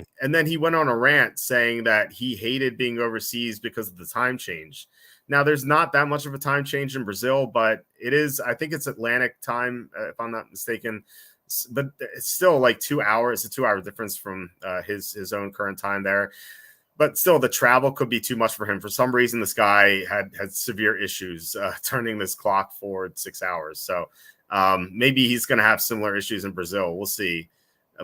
went on a rant saying that he hated being overseas because of the time change. Now there's not that much of a time change in Brazil, but it is. I think it's Atlantic time, if I'm not mistaken. But it's still like 2 hours. It's a 2-hour difference from his own current time there. But still, the travel could be too much for him. For some reason, this guy had severe issues turning this clock forward 6 hours. So maybe he's going to have similar issues in Brazil. We'll see.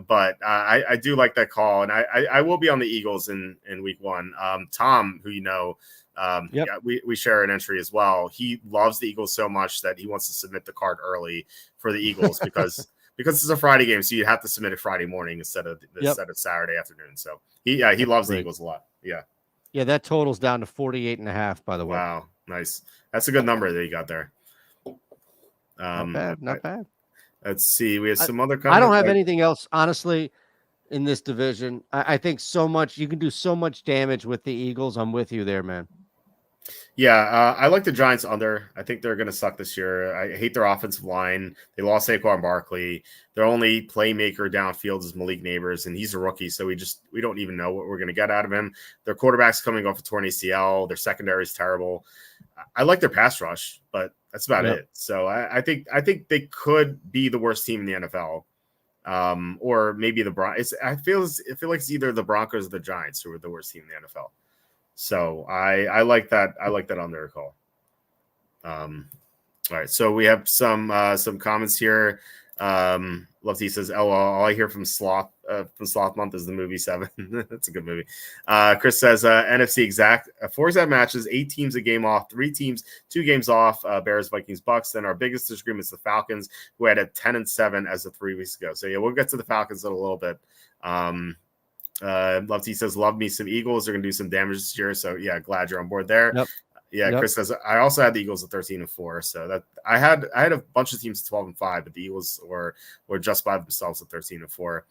But I do like that call. And I will be on the Eagles in week 1. Tom, who we share an entry as well. He loves the Eagles so much that he wants to submit the card early for the Eagles because it's a Friday game, so you have to submit it Friday morning instead of Saturday afternoon. So he loves the Eagles a lot. Yeah, that totals down to 48.5. By the way, wow, nice. That's a good number that you got there. Not bad. Let's see. We have some other. I don't have anything else, honestly, in this division. I think so much you can do so much damage with the Eagles. I'm with you there, man. Yeah, I like the Giants under. I think they're going to suck this year. I hate their offensive line. They lost Saquon Barkley. Their only playmaker downfield is Malik Neighbors, and he's a rookie, so we don't even know what we're going to get out of him. Their quarterback's coming off a torn ACL. Their secondary is terrible. I like their pass rush, but That's about Yep. it. So I think they could be the worst team in the NFL. Or maybe the Broncos. I feel like it's either the Broncos or the Giants who are the worst team in the NFL. So I like that. I like that on their call. All right, so we have some comments here. Lefty says, "LOL, all I hear from Sloth Month is the movie Seven." That's a good movie. Chris says, "NFC exact 4 exact matches, 8 teams a game off, 3 teams 2 games off. Bears, Vikings, Bucks. Then our biggest disagreement is the Falcons, who had a 10-7 as of 3 weeks ago. So yeah, we'll get to the Falcons in a little bit." Lefty says, "Love me some Eagles. They're gonna do some damage this year." So yeah, glad you're on board there. Yep. Yeah, Yep. Chris says I also had the Eagles at 13-4, so that I had a bunch of teams at 12-5, but the Eagles were just by themselves at 13-4.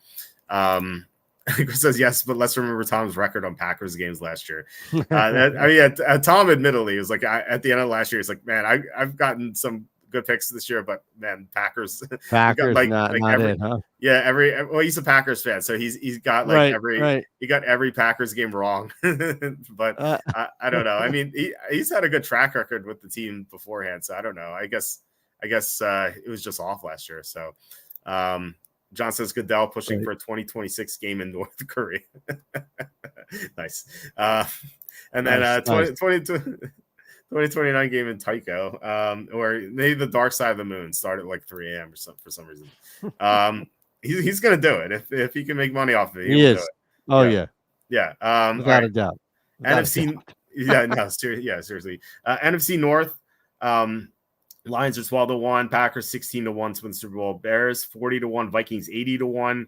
Chris says yes, but let's remember Tom's record on Packers games last year. Tom admittedly was like at the end of last year, he's like, man, I've gotten some good picks this year, but man, Packers got not every, it, huh? Yeah, well, he's a Packers fan, so he's got like he got every Packers game wrong. But I don't know. I mean, he's had a good track record with the team beforehand, so I don't know. I guess it was just off last year. So John says Goodell pushing for a 2026 game in North Korea. Nice. And then nice. 2029 game in Tycho, or maybe the dark side of the moon start at like 3 a.m. or something for some reason. He's gonna do it if he can make money off of it. He is. Oh yeah. Without a doubt. NFC. Seriously. NFC North. Lions are 12-1, Packers 16-1 to win the Super Bowl, Bears 40-1, Vikings 80-1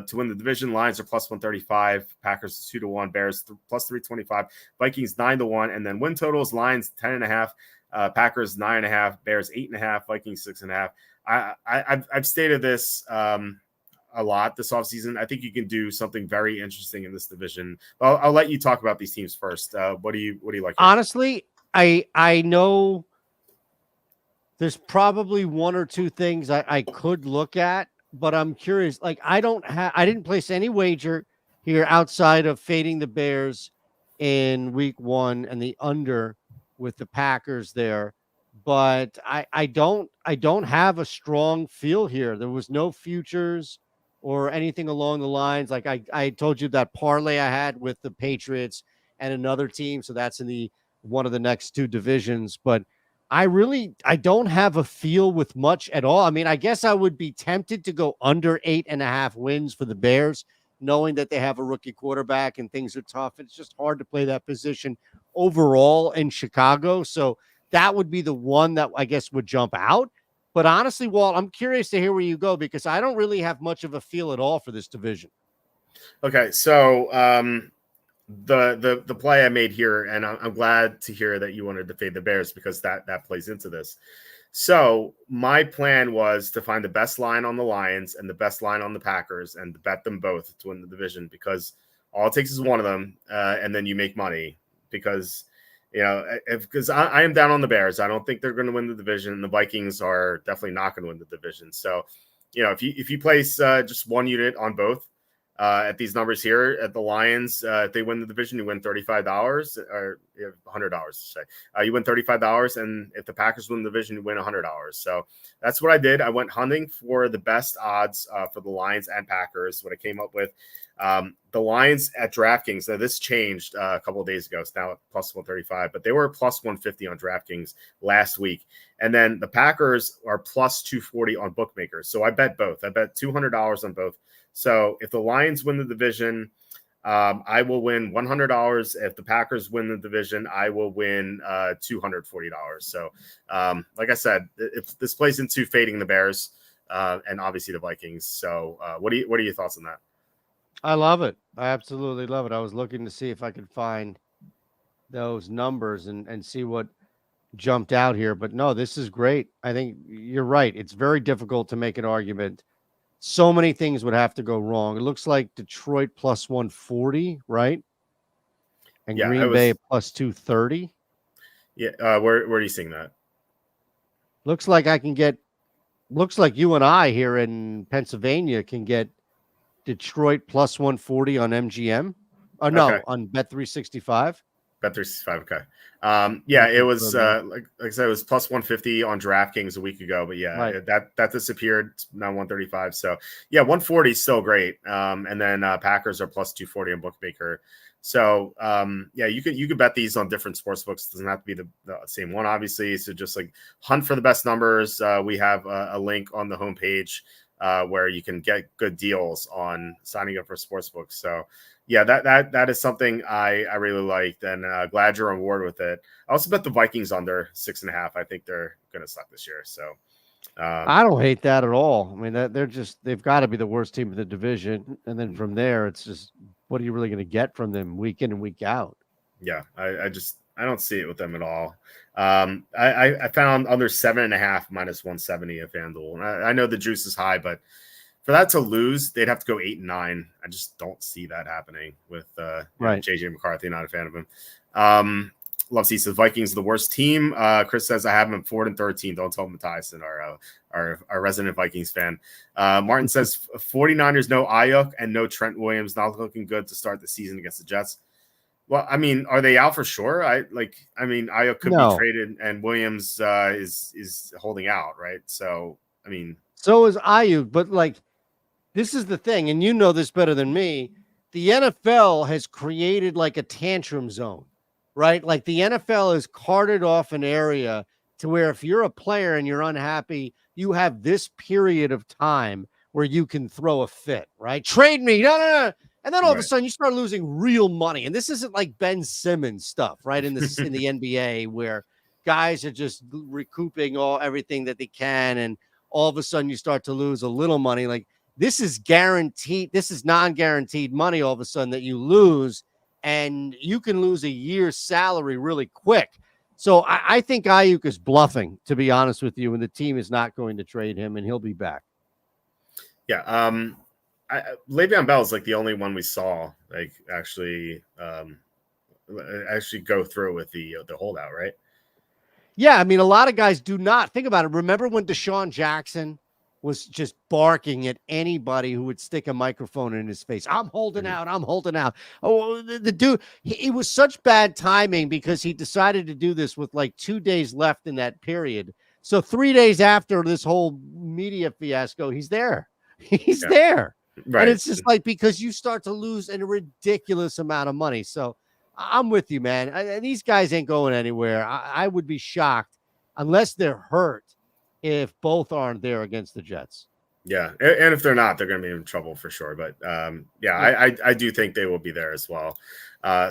to win the division. Lions are plus 135, Packers 2-1, Bears plus 325, Vikings 9-1, and then win totals: Lions 10.5, Packers 9.5, Bears 8.5, Vikings 6.5. I've stated this a lot this offseason. I think you can do something very interesting in this division. I'll let you talk about these teams first. What do you like? Honestly, I know there's probably 1 or 2 things I could look at, but I'm curious. Like I didn't place any wager here outside of fading the Bears in week 1 and the under with the Packers there. But I don't have a strong feel here. There was no futures or anything along the lines. Like I told you that parlay I had with the Patriots and another team. So that's in one of the next 2 divisions. But I don't have a feel with much at all. I mean, I guess I would be tempted to go under 8.5 wins for the Bears, knowing that they have a rookie quarterback and things are tough. It's just hard to play that position overall in Chicago. So that would be the one that I guess would jump out. But honestly, Walt, I'm curious to hear where you go because I don't really have much of a feel at all for this division. Okay, so the play I made here, and I'm glad to hear that you wanted to fade the Bears because that plays into this. So my plan was to find the best line on the Lions and the best line on the Packers and to bet them both to win the division because all it takes is one of them, and then you make money because because I am down on the Bears. I don't think they're going to win the division. The Vikings are definitely not going to win the division. So if you place just one unit on both. At these numbers here, at the Lions, if they win the division, you win $35 or $100 to say. You win $35, and if the Packers win the division, you win $100. So that's what I did. I went hunting for the best odds for the Lions and Packers. What I came up with, the Lions at DraftKings. Now this changed a couple of days ago. It's now at plus 135, but they were plus 150 on DraftKings last week. And then the Packers are plus 240 on bookmakers. So I bet both. I bet $200 on both. So if the Lions win the division, I will win $100. If the Packers win the division, I will win $240. So like I said, if this plays into fading the Bears and obviously the Vikings. So what are your thoughts on that? I love it. I absolutely love it. I was looking to see if I could find those numbers and see what jumped out here. But no, this is great. I think you're right. It's very difficult to make an argument. So many things would have to go wrong. It looks like Detroit plus 140, right? And Green Bay plus 230. Yeah. Where are you seeing that? Looks like looks like you and I here in Pennsylvania can get Detroit plus 140 on MGM. Oh, no, on Bet365. Bet365. Okay. Yeah, it was like I said, it was plus 150 on DraftKings a week ago, but yeah, Right. that disappeared. It's now 135. So yeah, 140 is still great. And then Packers are plus 240 on Bookmaker. So yeah, you could bet these on different sports books. It doesn't have to be the same one, obviously. So just like hunt for the best numbers. We have a link on the homepage where you can get good deals on signing up for sports books. So yeah, that is something I really liked, and glad you're on board with it. I also bet the Vikings under 6.5. I think they're going to suck this year. So I don't hate that at all. I mean, they've got to be the worst team in the division, and then from there, it's just what are you really going to get from them week in and week out? Yeah, I don't see it with them at all. I found under 7.5 minus 170 at FanDuel, and I know the juice is high, but for that to lose, they'd have to go 8-9. I just don't see that happening with right. JJ McCarthy. Not a fan of him. Love says Vikings are the worst team. Chris says I have them 4-13. Don't tell Matthias, our resident Vikings fan. Martin says 49ers no Ayuk and no Trent Williams, not looking good to start the season against the Jets. Well, I mean, are they out for sure? Ayuk could be traded, and Williams is holding out, right? So I mean, so is Ayuk, but like. This is the thing, and you know this better than me. The NFL has created like a tantrum zone, right? Like the NFL has carted off an area to where if you're a player and you're unhappy, you have this period of time where you can throw a fit, right? Trade me, no. And then all of a sudden you start losing real money. And this isn't like Ben Simmons stuff, right? In the NBA where guys are just recouping everything that they can, and all of a sudden you start to lose a little money. Like, this is guaranteed. This is non-guaranteed money all of a sudden that you lose, and you can lose a year's salary really quick. So I think Ayuk is bluffing, to be honest with you, and the team is not going to trade him, and he'll be back. Yeah. Le'Veon Bell is like the only one we saw like actually go through with the holdout, right? Yeah, I mean, a lot of guys do not. Think about it. Remember when Deshaun Jackson was just barking at anybody who would stick a microphone in his face? I'm holding out. I'm holding out. Oh, the dude, it was such bad timing because he decided to do this with like 2 days left in that period. So 3 days after this whole media fiasco, he's there. He's there. Right. And it's just like, because you start to lose a ridiculous amount of money. So I'm with you, man. These guys ain't going anywhere. I would be shocked unless they're hurt if both aren't there against the Jets. Yeah, and if they're not, they're going to be in trouble for sure. But I do think they will be there as well.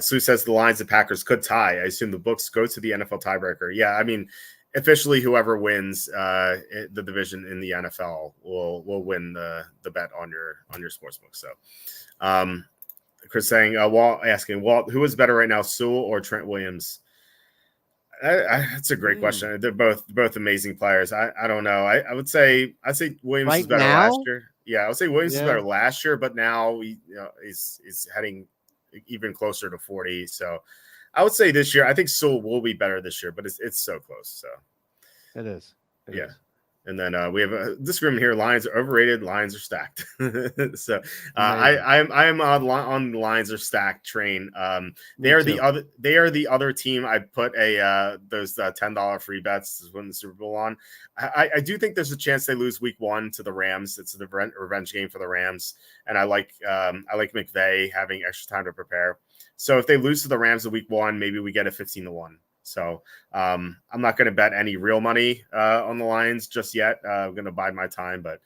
Sue says the Lions and Packers could tie. I assume the books go to the NFL tiebreaker. Yeah, I mean, officially, whoever wins the division in the NFL will win the bet on your sports book. So, Chris saying, Walt, who is better right now, Sewell or Trent Williams? That's a great question. They're both amazing players. I don't know. I'd say Williams is better last year. Yeah, I would say Williams is better last year, but now he's heading even closer to 40. So I would say this year, I think Sewell will be better this year, but it's so close. So it is. It is. And then we have a disagreement here. Lions are overrated. Lions are stacked. So I am on the Lions are stacked train. They are the other team I put those $10 free bets to win the Super Bowl on. I do think there's a chance they lose week 1 to the Rams. It's the revenge game for the Rams, and I like McVay having extra time to prepare. So if they lose to the Rams in week 1, maybe we get a 15-1. So I'm not going to bet any real money on the Lions just yet. I'm going to bide my time. But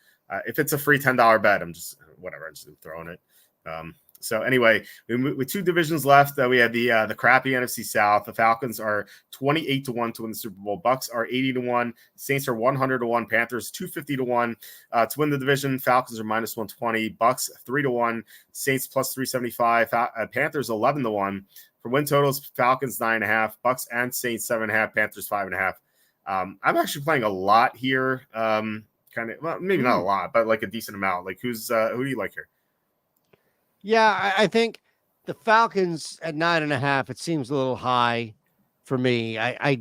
if it's a free $10 bet, I'm just throwing it. So anyway, with 2 divisions left, we have the crappy NFC South. The Falcons are 28-1 to win the Super Bowl. Bucks are 80-1. Saints are 100-1. Panthers 250-1 to win the division. Falcons are minus 120. Bucks 3-1. Saints plus 375. Panthers 11-1. For win totals, Falcons 9.5, Bucks and Saints 7.5, Panthers 5.5. I'm actually playing a lot here. Maybe not a lot, but like a decent amount. Like who do you like here? Yeah, I think the Falcons at 9.5. It seems a little high for me. I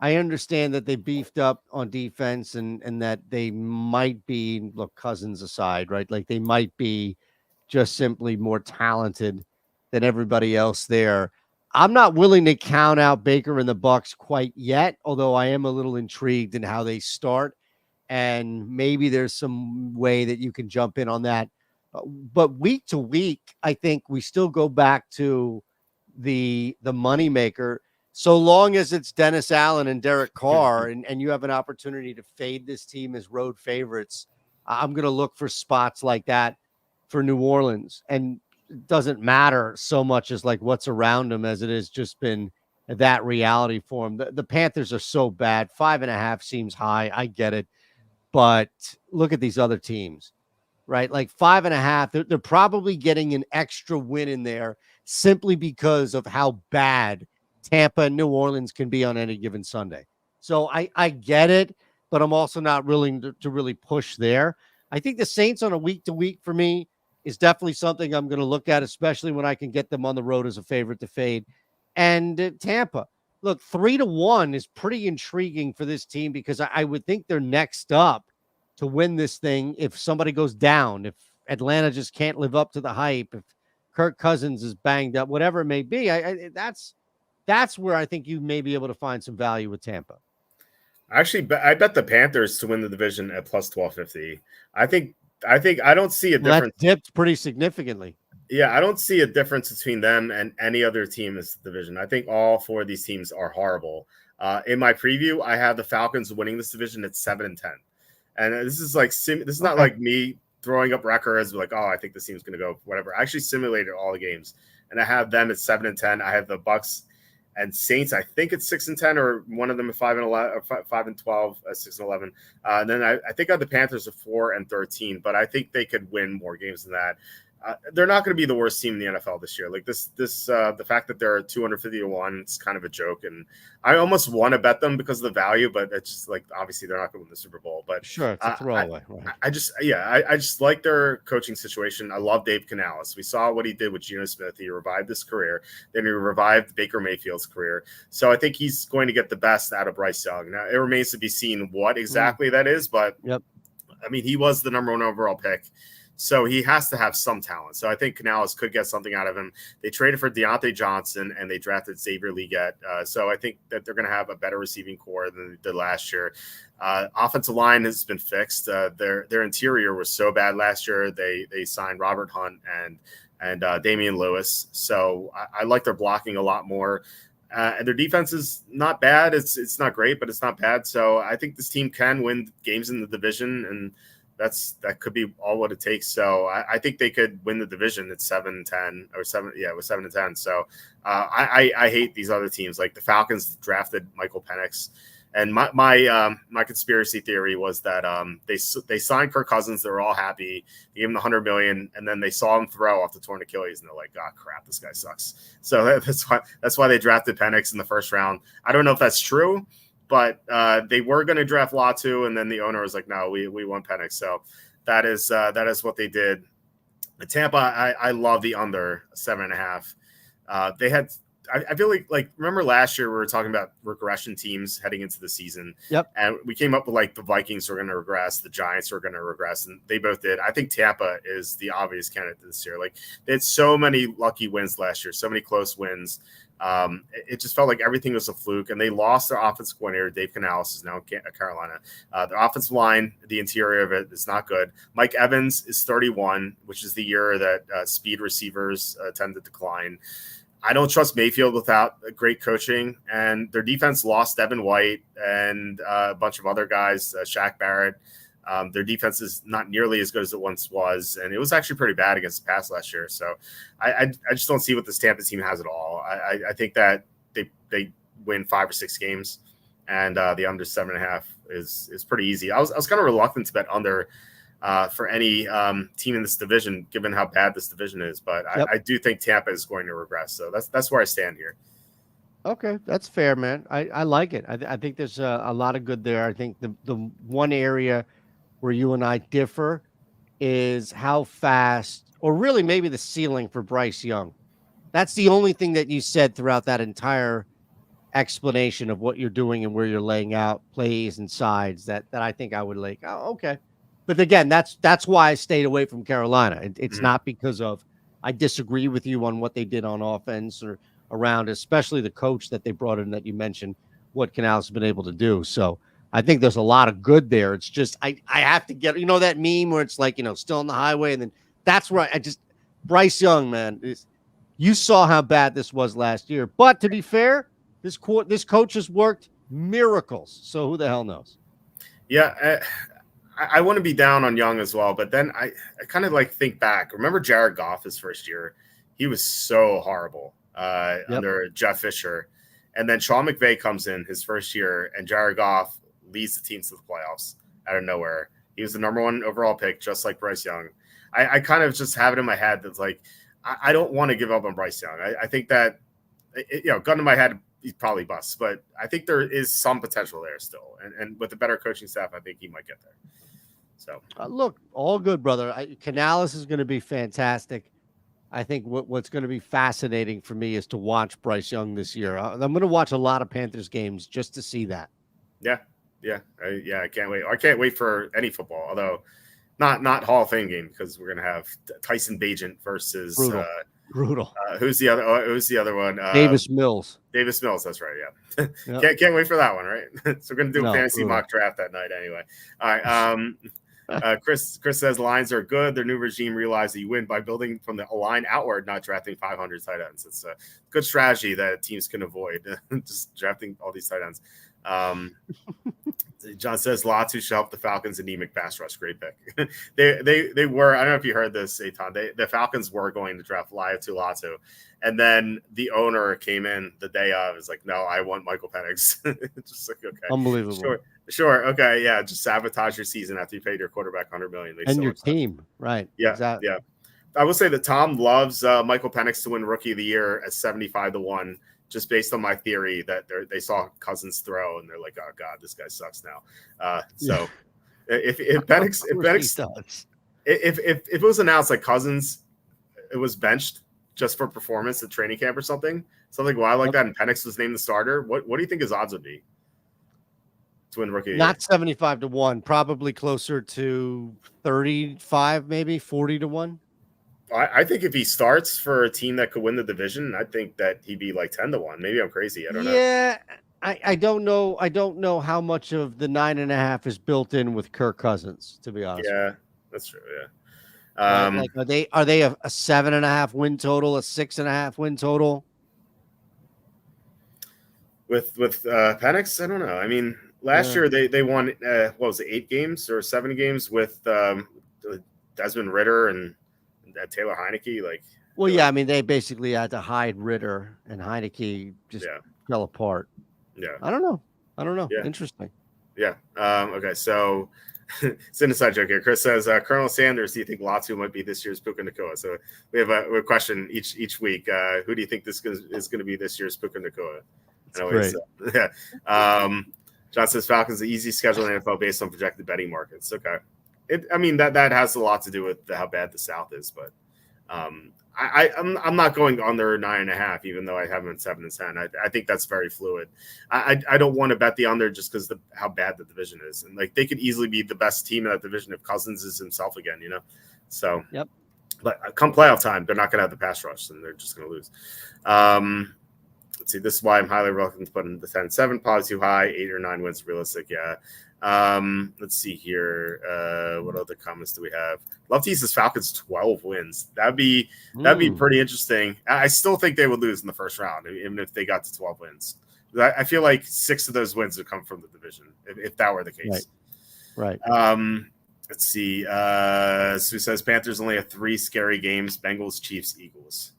understand that they beefed up on defense and that they might be, look, Cousins aside, right? Like they might be just simply more talented than everybody else there. I'm not willing to count out Baker and the Bucks quite yet, although I am a little intrigued in how they start. And maybe there's some way that you can jump in on that. But week to week, I think we still go back to the moneymaker. So long as it's Dennis Allen and Derek Carr, and you have an opportunity to fade this team as road favorites, I'm going to look for spots like that for New Orleans. And it doesn't matter so much as like what's around them as it has just been that reality for them. The Panthers are so bad. 5.5 seems high. I get it. But look at these other teams, right? Like 5.5, they're probably getting an extra win in there simply because of how bad Tampa and New Orleans can be on any given Sunday. So I get it, but I'm also not willing to really push there. I think the Saints on a week to week for me is definitely something I'm going to look at, especially when I can get them on the road as a favorite to fade. And Tampa, look, 3-1 is pretty intriguing for this team because I would think they're next up to win this thing if somebody goes down, if Atlanta just can't live up to the hype, if Kirk Cousins is banged up, whatever it may be. That's where I think you may be able to find some value with Tampa. Actually, I bet the Panthers to win the division at plus 1250. I think I don't see a difference. That dipped pretty significantly. Yeah, I don't see a difference between them and any other team in this division. I think all four of these teams are horrible. In my preview, I have the Falcons winning this division at 7-10, and this is like this is not like me throwing up records like, oh, I think this team's going to go whatever. I actually simulated all the games, and I have them at 7-10. I have the Bucks and Saints. I think it's 6-10, or one of them at 5-11, or 5-12, 6-11. And then I think I have the Panthers at 4-13, but I think they could win more games than that. They're not going to be the worst team in the NFL this year. Like the fact that they're 250-1, it's kind of a joke. And I almost want to bet them because of the value, but it's just like, obviously they're not going to win the Super Bowl. But sure, it's a throwaway. Right. I just like their coaching situation. I love Dave Canales. We saw what he did with Geno Smith. He revived his career. Then he revived Baker Mayfield's career. So I think he's going to get the best out of Bryce Young. Now, it remains to be seen what exactly that is, but I mean, he was the number 1 overall pick. So he has to have some talent. So I think Canales could get something out of him. They traded for Deontay Johnson and they drafted Xavier Legette. So I think that they're going to have a better receiving core than they did last year. Offensive line has been fixed. Their interior was so bad last year. They signed Robert Hunt and Damian Lewis. So I like their blocking a lot more. And their defense is not bad. It's not great, but it's not bad. So I think this team can win games in the division, and that could be all what it takes. So I think they could win the division at 7-10 or 7. Yeah, it was 7-10. So I hate these other teams. Like the Falcons drafted Michael Penix, and my conspiracy theory was that they signed Kirk Cousins. They were all happy. They gave him the $100 million, and then they saw him throw off the torn Achilles, and they're like, "Oh crap, this guy sucks." So that's why they drafted Penix in the first round. I don't know if that's true. But they were going to draft Latu, and then the owner was like, "No, we want Penix." So that is what they did. At Tampa, I love the under 7.5. They had, I feel like remember last year we were talking about regression teams heading into the season. Yep. And we came up with like the Vikings were going to regress, the Giants were going to regress, and they both did. I think Tampa is the obvious candidate this year. Like they had so many lucky wins last year, so many close wins. It just felt like everything was a fluke, and they lost their offensive coordinator. Dave Canales is now in Carolina. Their offensive line, the interior of it is not good. Mike Evans is 31, which is the year that speed receivers tend to decline. I don't trust Mayfield without great coaching, and their defense lost Devin White and a bunch of other guys, Shaq Barrett. Their defense is not nearly as good as it once was, and it was actually pretty bad against the pass last year. So I just don't see what this Tampa team has at all. I think that they win 5 or 6 games, and the under 7.5 is pretty easy. I was kind of reluctant to bet under for any team in this division, given how bad this division is. But I do think Tampa is going to regress. So that's where I stand here. Okay, that's fair, man. I like it. I think there's a lot of good there. I think the one area where you and I differ is how fast, or really maybe the ceiling for Bryce Young. That's the only thing that you said throughout that entire explanation of what you're doing and where you're laying out plays and sides that I think I would like. Oh, okay. But again, that's why I stayed away from Carolina. It's not because of I disagree with you on what they did on offense or around, especially the coach that they brought in that you mentioned, what Canales has been able to do. So I think there's a lot of good there. It's just I have to get, that meme where it's like, still on the highway, and then that's where I just Bryce Young, man, you saw how bad this was last year. But to be fair, this coach has worked miracles. So who the hell knows? Yeah, I want to be down on Young as well, but then I kind of like think back. Remember Jared Goff his first year? He was so horrible under Jeff Fisher. And then Sean McVay comes in his first year, and Jared Goff leads the team to the playoffs out of nowhere. He was the number 1 overall pick, just like Bryce Young. I kind of just have it in my head that's like, I don't want to give up on Bryce Young. I think that, gun to my head, he's probably busts, but I think there is some potential there still. And with a better coaching staff, I think he might get there. So look, all good, brother. Canales is going to be fantastic. I think what's going to be fascinating for me is to watch Bryce Young this year. I'm going to watch a lot of Panthers games just to see that. Yeah. I can't wait. I can't wait for any football, although not Hall of Fame game, because we're going to have Tyson Bagent versus brutal. Who's the other one? Davis Mills. Davis Mills. That's right. Yeah. Yep. Can't wait for that one. Right. So we're going to do a fantasy mock draft that night anyway. All right. Chris says lines are good. Their new regime realized that you win by building from the line outward, not drafting 500 tight ends. It's a good strategy that teams can avoid, just drafting all these tight ends. John says Latu should help the Falcons' anemic pass rush. Great pick. they were. I don't know if you heard this, Eytan. The Falcons were going to draft Latu, and then the owner came in the day of. Is like, no, I want Michael Penix. Just like, okay, unbelievable. Sure. Okay. Yeah. Just sabotage your season after you paid your quarterback $100 million. And your team. Right. Yeah. Exactly. Yeah. I will say that Tom loves Michael Penix to win Rookie of the Year at 75-1, just based on my theory that they saw Cousins throw and they're like, oh God, this guy sucks now. So if Penix, if it was announced like Cousins, it was benched just for performance at training camp or something wild like that, and Penix was named the starter, what do you think his odds would be to win Rookie? Not 75-1, probably closer to 35, maybe 40-1. I think if he starts for a team that could win the division, I think that he'd be like 10-1. Maybe I'm crazy. I don't know. Yeah, I don't know. I don't know how much of the 9.5 is built in with Kirk Cousins, to be honest. Yeah, that's true. Yeah. Like, are they a 7.5 win total, a 6.5 win total? With Penix, I don't know. I mean, last year they won what was it, 8 games or 7 games with Desmond Ridder and Taylor Heineke. I mean, they basically had to hide Ridder, and Heineke just fell apart. Yeah, I don't know. Yeah. Interesting. Yeah. Okay. So it's an inside joke here. Chris says, Colonel Sanders, do you think Latu might be this year's Puka Nacua? So we have a question each week. Who do you think this is going to be this year's Puka Nacua? Great. Yeah. John says Falcons the easy schedule in the NFL based on projected betting markets. Okay. I mean that has a lot to do with how bad the South is, but I'm not going under 9.5, even though I have them at 7 and 10. I think that's very fluid. I don't want to bet the under just because how bad the division is, and like they could easily be the best team in that division if Cousins is himself again, So yep. But come playoff time, they're not going to have the pass rush, and they're just going to lose. Let's see. This is why I'm highly reluctant to put in the 10-7. Probably too high. 8 or 9 wins realistic. Yeah. Let's see here. What other comments do we have? Love to use Falcons 12 wins. That'd be pretty interesting. I still think they would lose in the first round, even if they got to 12 wins. I feel like 6 of those wins would come from the division if that were the case. Right. Let's see. Sue says Panthers only have 3 scary games: Bengals, Chiefs, Eagles.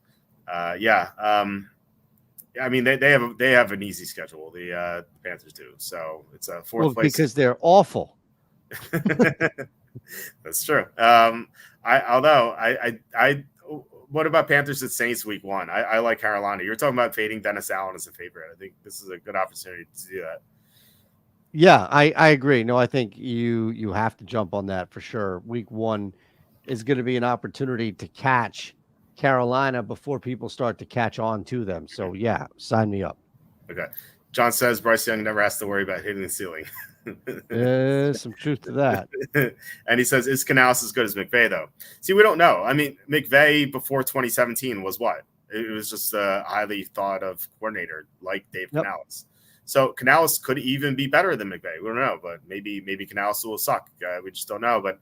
I mean, they have an easy schedule. The Panthers do. So it's a 4th place because they're awful. That's true. What about Panthers at Saints week 1? I like Carolina. You're talking about fading Dennis Allen as a favorite. I think this is a good opportunity to do that. Yeah, I agree. No, I think you have to jump on that for sure. Week 1 is going to be an opportunity to catch Carolina before people start to catch on to them. So yeah, sign me up. Okay. John says Bryce Young never has to worry about hitting the ceiling. There's some truth to that. And he says, is Canales as good as McVay though? See, we don't know. I mean, McVay before 2017 was what? It was just a highly thought of coordinator like Dave Yep. Canales. So Canales could even be better than McVay. We don't know, but maybe Canales will suck. We just don't know. But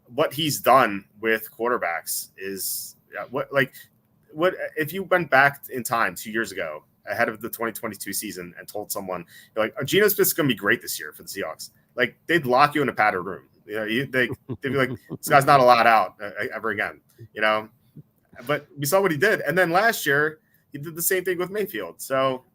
what he's done with quarterbacks is what if you went back in time 2 years ago ahead of the 2022 season and told someone you're like, Geno Smith's going to be great this year for the Seahawks, like they'd lock you in a padded room. They'd be like, this guy's not allowed out ever again. But we saw what he did, and then last year he did the same thing with Mayfield. So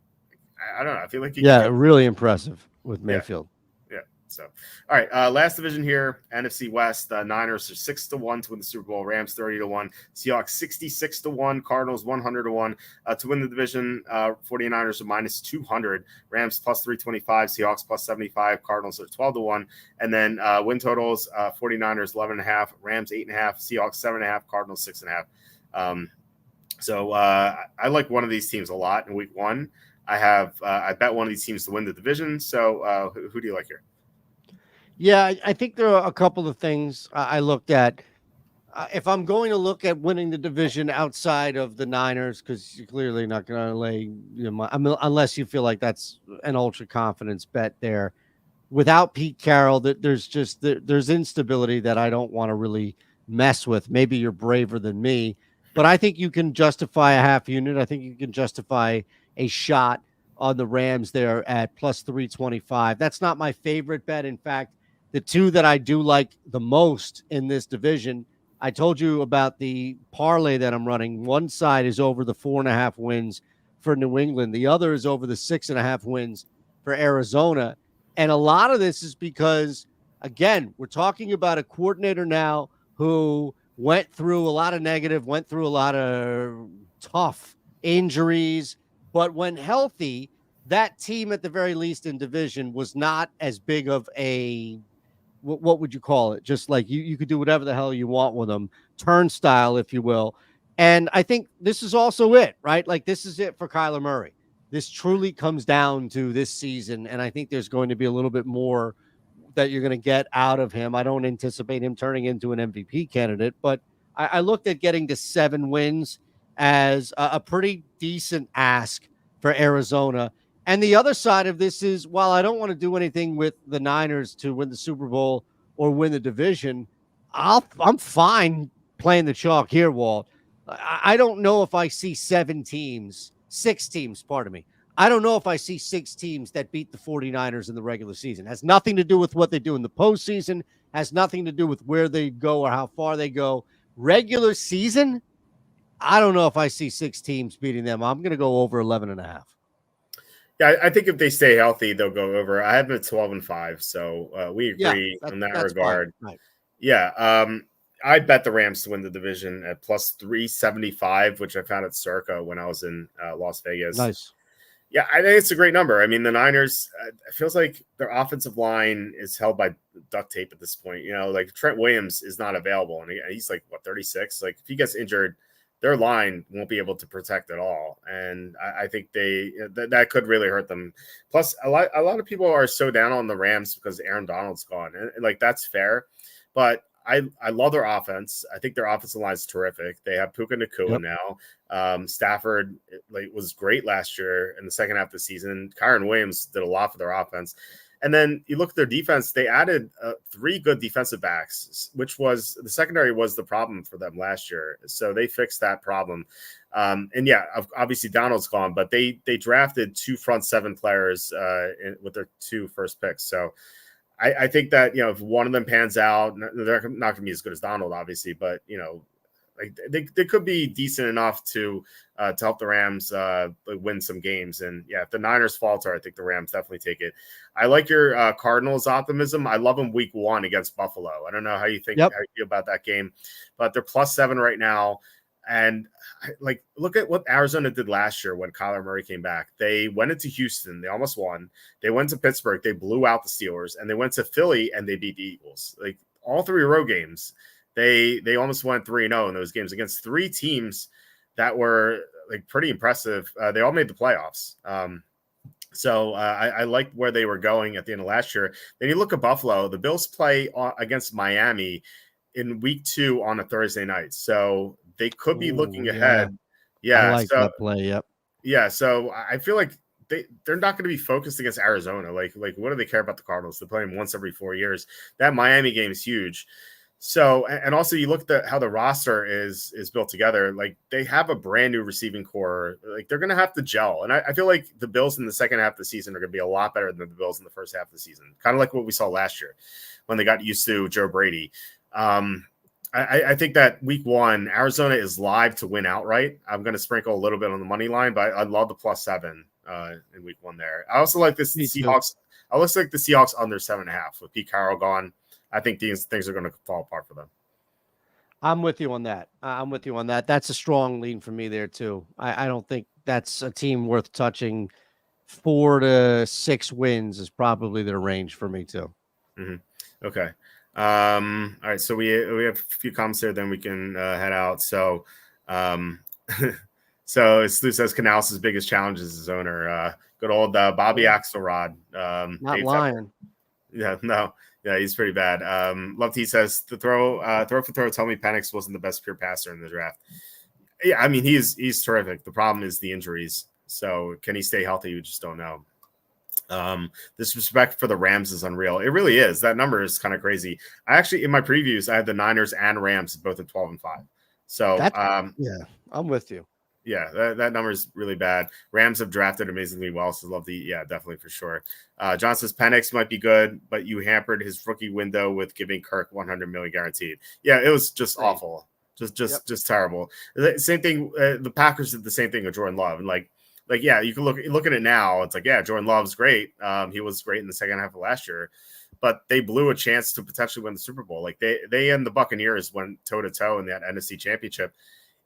I don't know. I feel like really impressive with Mayfield. Yeah. So, all right. Last division here, NFC West. Niners are 6-1 to win the Super Bowl. Rams 30-1. Seahawks 66-1. Cardinals 100-1 to win the division. 49ers are minus 200. Rams plus 325. Seahawks plus 75. Cardinals are 12-1. And then win totals: 49ers 11.5. Rams 8.5. Seahawks 7.5. Cardinals 6.5. So I like one of these teams a lot in week one. I bet one of these teams to win the division. So who do you like here? Yeah, I think there are a couple of things I looked at. If I'm going to look at winning the division outside of the Niners, because you're clearly not going to lay, unless you feel like that's an ultra confidence bet there. Without Pete Carroll, there's instability that I don't want to really mess with. Maybe you're braver than me, but I think you can justify a half unit. I think you can justify a shot on the Rams there at plus 325. That's not my favorite bet. In fact, the two that I do like the most in this division, I told you about the parlay that I'm running. One side is over the 4.5 wins for New England. The other is over the 6.5 wins for Arizona. And a lot of this is because, again, we're talking about a coordinator now who went through a lot of negative, went through a lot of tough injuries, but when healthy, that team at the very least in division was not as big of a, what would you call it? Just like you could do whatever the hell you want with them, turnstile, if you will. And I think this is also it, right? Like this is it for Kyler Murray. This truly comes down to this season, and I think there's going to be a little bit more that you're going to get out of him. I don't anticipate him turning into an MVP candidate, but I looked at getting to 7 wins as a pretty decent ask for Arizona. And the other side of this is, while I don't want to do anything with the Niners to win the Super Bowl or win the division, I'm fine playing the chalk here, Walt. I don't know if I see 6 teams, pardon me. I don't know if I see 6 teams that beat the 49ers in the regular season. It has nothing to do with what they do in the postseason, has nothing to do with where they go or how far they go. Regular season, I don't know if I see 6 teams beating them. I'm going to go over 11.5. Yeah, I think if they stay healthy, they'll go over. I have them at 12-5, so we agree in that regard. Right. Yeah, I bet the Rams to win the division at plus 375, which I found at Circa when I was in Las Vegas. Nice. Yeah, I think it's a great number. I mean, the Niners, it feels like their offensive line is held by duct tape at this point. Like Trent Williams is not available, and he's like, 36? Like, if he gets injured, their line won't be able to protect at all. And I think that could really hurt them. Plus, a lot of people are so down on the Rams because Aaron Donald's gone. And like, that's fair. But I love their offense. I think their offensive line is terrific. They have Puka Nacua now. Stafford was great last year in the second half of the season. Kyron Williams did a lot for their offense. And then you look at their defense, they added 3 good defensive backs, which was the secondary was the problem for them last year. So they fixed that problem. And yeah, obviously Donald's gone, but they drafted 2 front 7 players with their 2 first picks. So I think that, if one of them pans out, they're not going to be as good as Donald, obviously, but like they could be decent enough to help the Rams win some games. And yeah, if the Niners falter, I think the Rams definitely take it. I like your Cardinals optimism. I love them week 1 against Buffalo. I don't know how you think how you feel about that game, but they're plus 7 right now. And like, look at what Arizona did last year when Kyler Murray came back. They went into Houston, they almost won. They went to Pittsburgh, they blew out the Steelers, and they went to Philly and they beat the Eagles. Like all 3 road games. They almost went 3-0 in those games against 3 teams that were like pretty impressive. They all made the playoffs. So I like where they were going at the end of last year. Then you look at Buffalo. The Bills play against Miami in week 2 on a Thursday night. So they could be looking ahead I Yeah. like So that play. Yep. yeah, so I feel like they're not going to be focused against Arizona. Like what do they care about the Cardinals? They play them once every 4 years. That Miami game is huge. So and also you look at how the roster is built together. Like they have a brand new receiving core. Like they're going to have to gel. And I feel like the Bills in the second half of the season are going to be a lot better than the Bills in the first half of the season. Kind of like what we saw last year when they got used to Joe Brady. I think that week one, Arizona is live to win outright. I'm going to sprinkle a little bit on the money line, but I love the +7 in week one there. I also like this Seahawks. I also like the Seahawks under 7.5 with Pete Carroll gone. I think these things are going to fall apart for them. I'm with you on that. I'm with you on that. That's a strong lean for me there too. I don't think that's a team worth touching. 4 to 6 wins is probably their range for me too. Mm-hmm. Okay. All right. So we have a few comments there. Then we can head out. So, so Stu says Canales' biggest challenge is his owner. Good old Bobby Axelrod. Not lying. Yeah. No. Yeah, he's pretty bad. Love T says the throw for throw. Tell me Penix wasn't the best pure passer in the draft. Yeah, I mean he's terrific. The problem is the injuries. So can he stay healthy? We just don't know. This respect for the Rams is unreal. It really is. That number is kind of crazy. I actually, in my previews, I had the Niners and Rams both at 12-5. So, yeah, I'm with you. Yeah, that number is really bad. Rams have drafted amazingly well, so love definitely for sure. John says Penix might be good, but you hampered his rookie window with giving Kirk 100 million guaranteed. Yeah, it was just awful, just terrible. Same thing. The Packers did the same thing with Jordan Love, and like yeah, you can look at it now. It's like, yeah, Jordan Love's great. He was great in the second half of last year, but they blew a chance to potentially win the Super Bowl. Like they and the Buccaneers went toe to toe in that NFC Championship.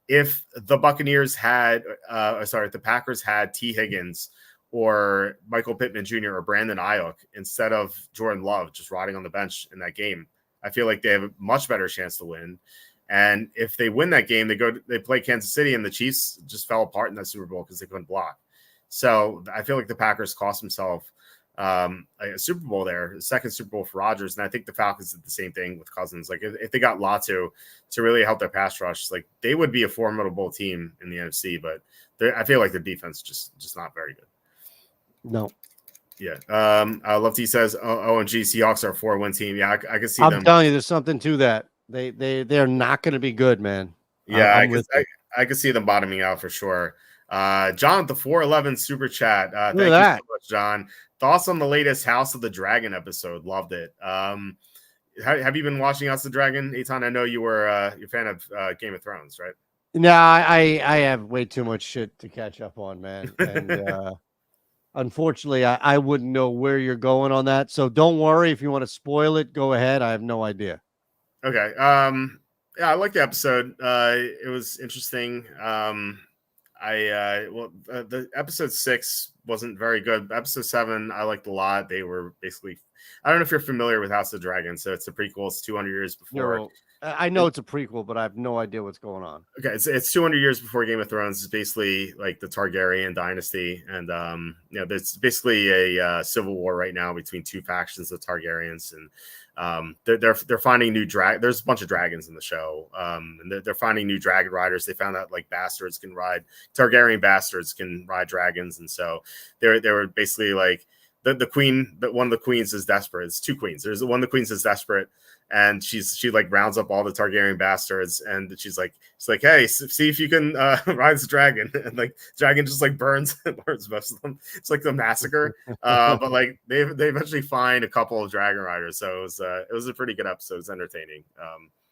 If the Buccaneers had, if the Packers had T. Higgins or Michael Pittman Jr. or Brandon Ayuk instead of Jordan Love just rotting on the bench in that game, I feel like they have a much better chance to win. And if they win that game, they play Kansas City, and the Chiefs just fell apart in that Super Bowl because they couldn't block. So I feel like the Packers cost themselves a Super Bowl there, the second Super Bowl for Rodgers. And I think the Falcons did the same thing with Cousins. Like if they got Latu to really help their pass rush, like they would be a formidable team in the NFC. But I feel like their defense just not very good. No. Yeah. Love T says, OMG, Seahawks are a 4-win team. Yeah, I can see them. I'm telling you, there's something to that. They're not going to be good, man. Yeah, I can see them bottoming out for sure. John, the 411 super chat. Thank you so much, John. Thoughts on the latest House of the Dragon episode? Loved it. Have you been watching House of the Dragon, Eytan? I know you're a fan of Game of Thrones, right? No, I have way too much shit to catch up on, man. And unfortunately, I wouldn't know where you're going on that. So don't worry. If you want to spoil it, go ahead. I have no idea. Okay. Yeah, I liked the episode. It was interesting. The episode 6 wasn't very good. Episode 7, I liked a lot. They were basically, I don't know if you're familiar with House of the Dragon. So it's a prequel. It's 200 years before. I know it's a prequel, but I have no idea what's going on. Okay, it's 200 years before Game of Thrones. It's basically like the Targaryen dynasty, and there's basically a civil war right now between two factions of Targaryens, and they're finding new There's a bunch of dragons in the show, and they're finding new dragon riders. They found out like Targaryen bastards can ride dragons, and so they were basically like the queen. One of the queens is desperate. It's two queens. There's one of the queens is desperate. And she like rounds up all the Targaryen bastards, and she's like, hey, see if you can ride this dragon, and like dragon just like burns most of them. It's like the massacre, but like they eventually find a couple of dragon riders, so it was a pretty good episode. It's entertaining.